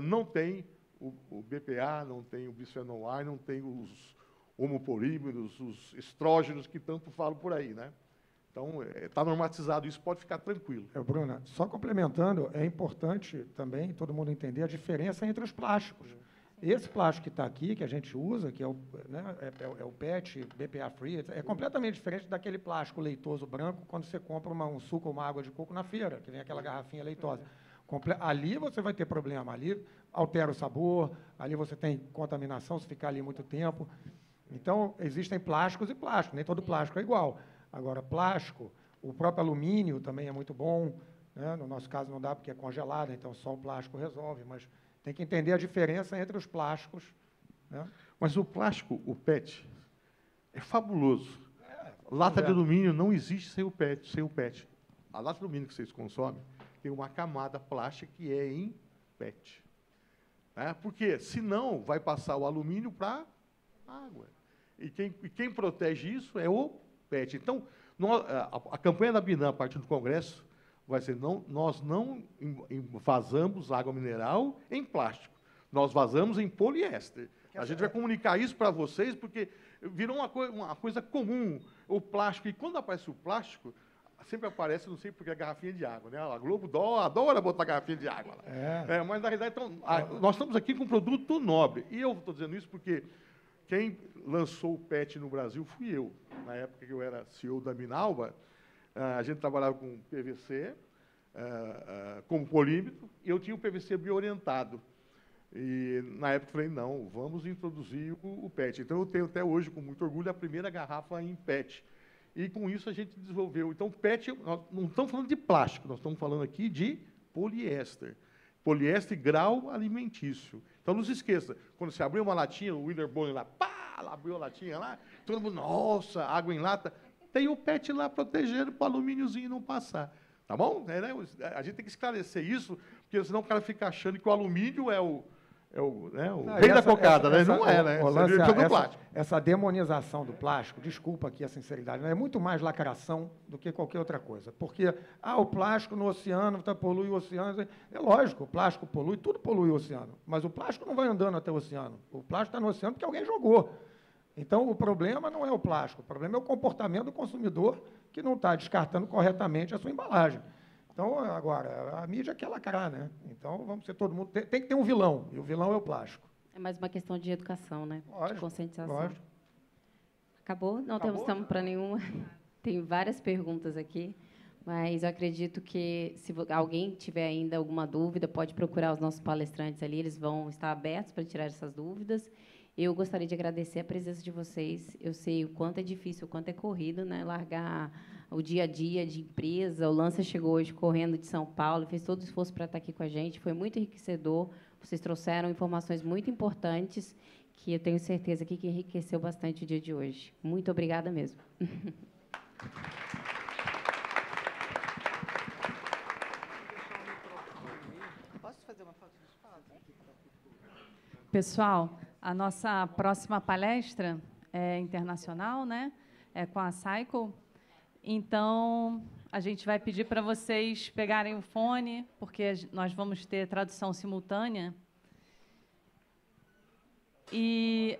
não tem o BPA, não tem o bisfenol A, não tem os homopolímeros, os estrógenos que tanto falam por aí, né? Então, está normatizado, isso pode ficar tranquilo. Bruna, só complementando, é importante também todo mundo entender a diferença entre os plásticos. Esse plástico que está aqui, que a gente usa, que é o PET, BPA Free, é completamente diferente daquele plástico leitoso branco quando você compra um suco ou uma água de coco na feira, que vem aquela garrafinha leitosa. Ali você vai ter problema, ali altera o sabor, ali você tem contaminação se ficar ali muito tempo. Então, existem plásticos e plásticos, nem todo plástico é igual. Agora, plástico, o próprio alumínio também é muito bom, né? No nosso caso não dá porque é congelado, então só o plástico resolve, mas tem que entender a diferença entre os plásticos, né? Mas o plástico, o PET, é fabuloso. Lata de alumínio não existe sem o PET. A lata de alumínio que vocês consomem tem uma camada plástica que é em PET. Porque, senão, vai passar o alumínio para a água. E quem protege isso é o PET. Então, a campanha da BNAN, a partir do Congresso, vai ser: nós não vazamos água mineral em plástico, nós vazamos em poliéster. A gente vai comunicar isso para vocês, porque virou uma coisa comum, o plástico. E quando aparece o plástico, sempre aparece, não sei porque, a garrafinha de água, né? A Globo adora botar garrafinha de água lá. Mas, na realidade, então, nós estamos aqui com um produto nobre. E eu estou dizendo isso porque quem lançou o PET no Brasil fui eu. Na época que eu era CEO da Minalba, a gente trabalhava com PVC, como polímetro, e eu tinha o PVC bioorientado. E, na época, eu falei: não, vamos introduzir o PET. Então, eu tenho até hoje, com muito orgulho, a primeira garrafa em PET. E, com isso, a gente desenvolveu. Então, PET, nós não estamos falando de plástico, nós estamos falando aqui de poliéster. Poliéster grau alimentício. Então, não se esqueça, quando você abrir uma latinha, o Winterbone lá, ela abriu a latinha lá, todo mundo: nossa, água em lata. Tem o PET lá protegendo para o alumíniozinho não passar. Tá bom? A gente tem que esclarecer isso, porque senão o cara fica achando que o alumínio é o rei da cocada, né? Não é, né? Essa demonização do plástico, desculpa aqui a sinceridade, é muito mais lacração do que qualquer outra coisa. Porque, o plástico no oceano polui o oceano. É lógico, o plástico polui, tudo polui o oceano. Mas o plástico não vai andando até o oceano. O plástico está no oceano porque alguém jogou. Então, o problema não é o plástico, o problema é o comportamento do consumidor que não está descartando corretamente a sua embalagem. Então, agora, a mídia quer lacrar, né? Então, vamos ser todo mundo... Tem que ter um vilão, e o vilão é o plástico. É mais uma questão de educação, né? Lógico, de conscientização. lógico. Acabou? Não Acabou? temos tempo para nenhuma. Tem várias perguntas aqui, mas eu acredito que, se alguém tiver ainda alguma dúvida, pode procurar os nossos palestrantes ali, eles vão estar abertos para tirar essas dúvidas. Eu gostaria de agradecer a presença de vocês. Eu sei o quanto é difícil, o quanto é corrido, né? Largar o dia a dia de empresa. O Lança chegou hoje correndo de São Paulo, fez todo o esforço para estar aqui com a gente. Foi muito enriquecedor. Vocês trouxeram informações muito importantes que eu tenho certeza que enriqueceu bastante o dia de hoje. Muito obrigada mesmo. Posso fazer uma foto de espaço? Pessoal, a nossa próxima palestra é internacional, né? É com a Cycle. Então, a gente vai pedir para vocês pegarem o fone, porque nós vamos ter tradução simultânea. E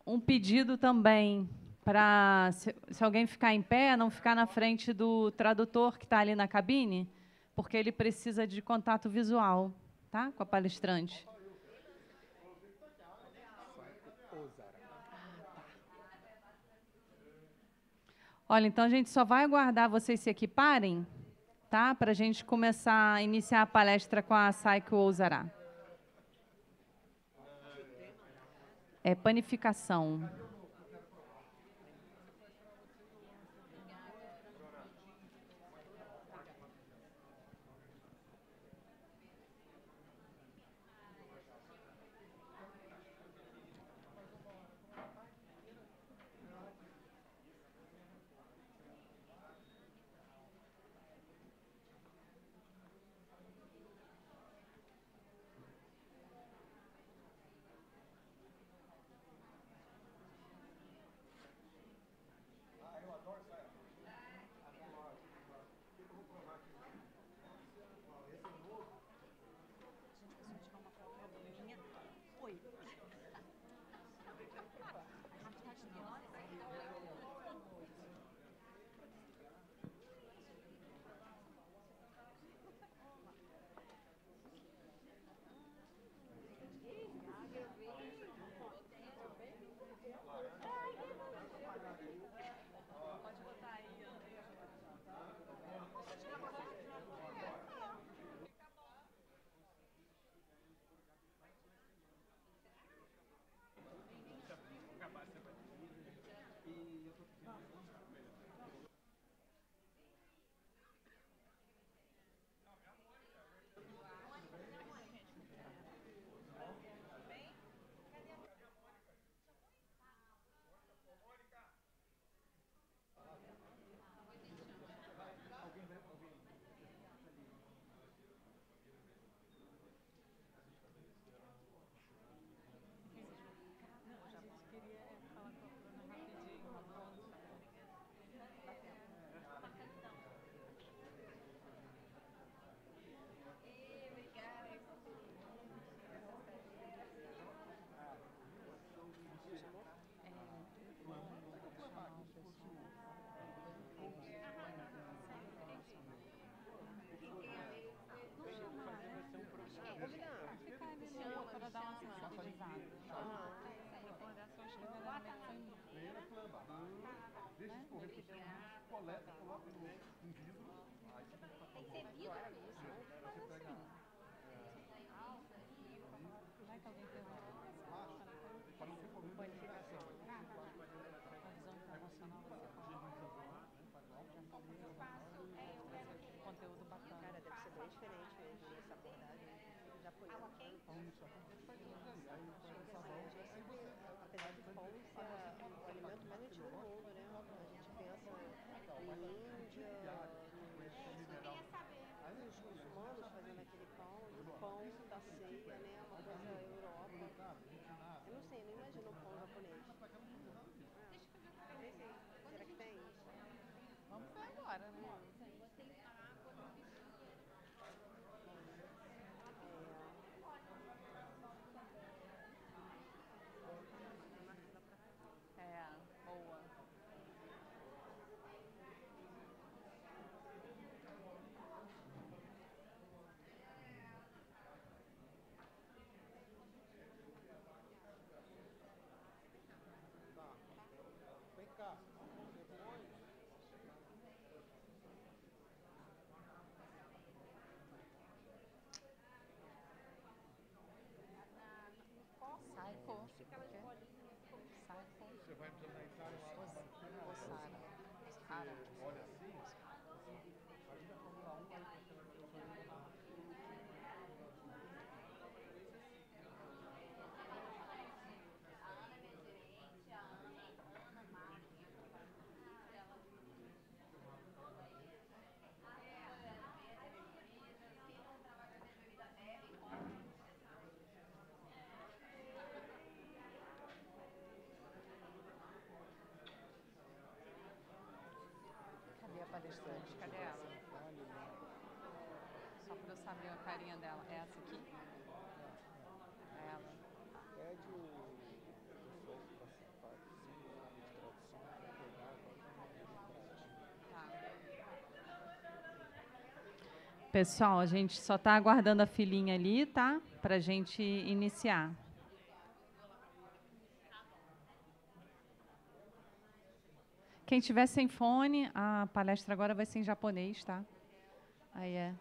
um pedido também para, se alguém ficar em pé, não ficar na frente do tradutor que está ali na cabine, porque ele precisa de contato visual, tá? Com a palestrante. Olha, então a gente só vai aguardar vocês se equiparem, tá? Para a gente começar a iniciar a palestra com a Cycle Ousará. É panificação. palestrante, cadê ela? Só para eu saber a carinha dela. É essa aqui? É ela. Pede o pessoal que participar de tradução para pegar Tá. Pessoal, a gente só está aguardando a filhinha ali, tá? Para a gente iniciar. Quem tiver sem fone, a palestra agora vai ser em japonês, tá? Aí é.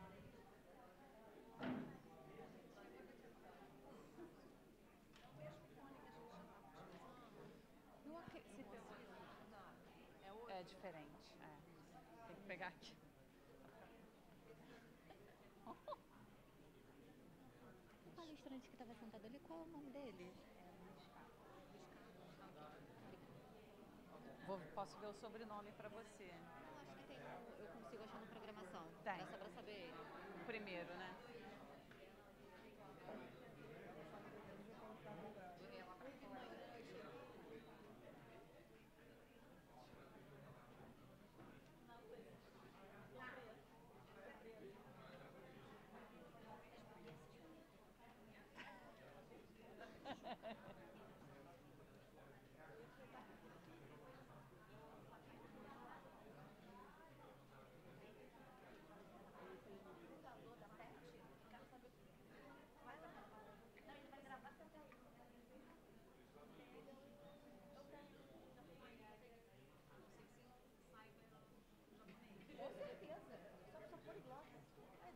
É diferente. É. Tem que pegar aqui. O palestrante que estava sentado ali, qual é o nome dele? Posso ver o sobrenome para você. Acho que tem, eu consigo achar na programação. Tem. Era só para saber. O primeiro, né?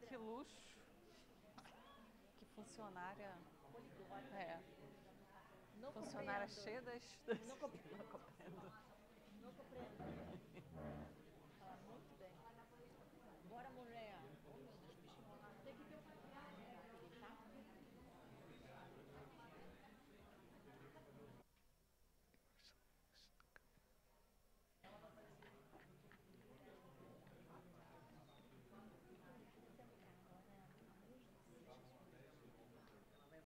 Que luxo. Que funcionária. É. Não Funcionária compreendo. cheia das... Não compreendo. Não compreendo.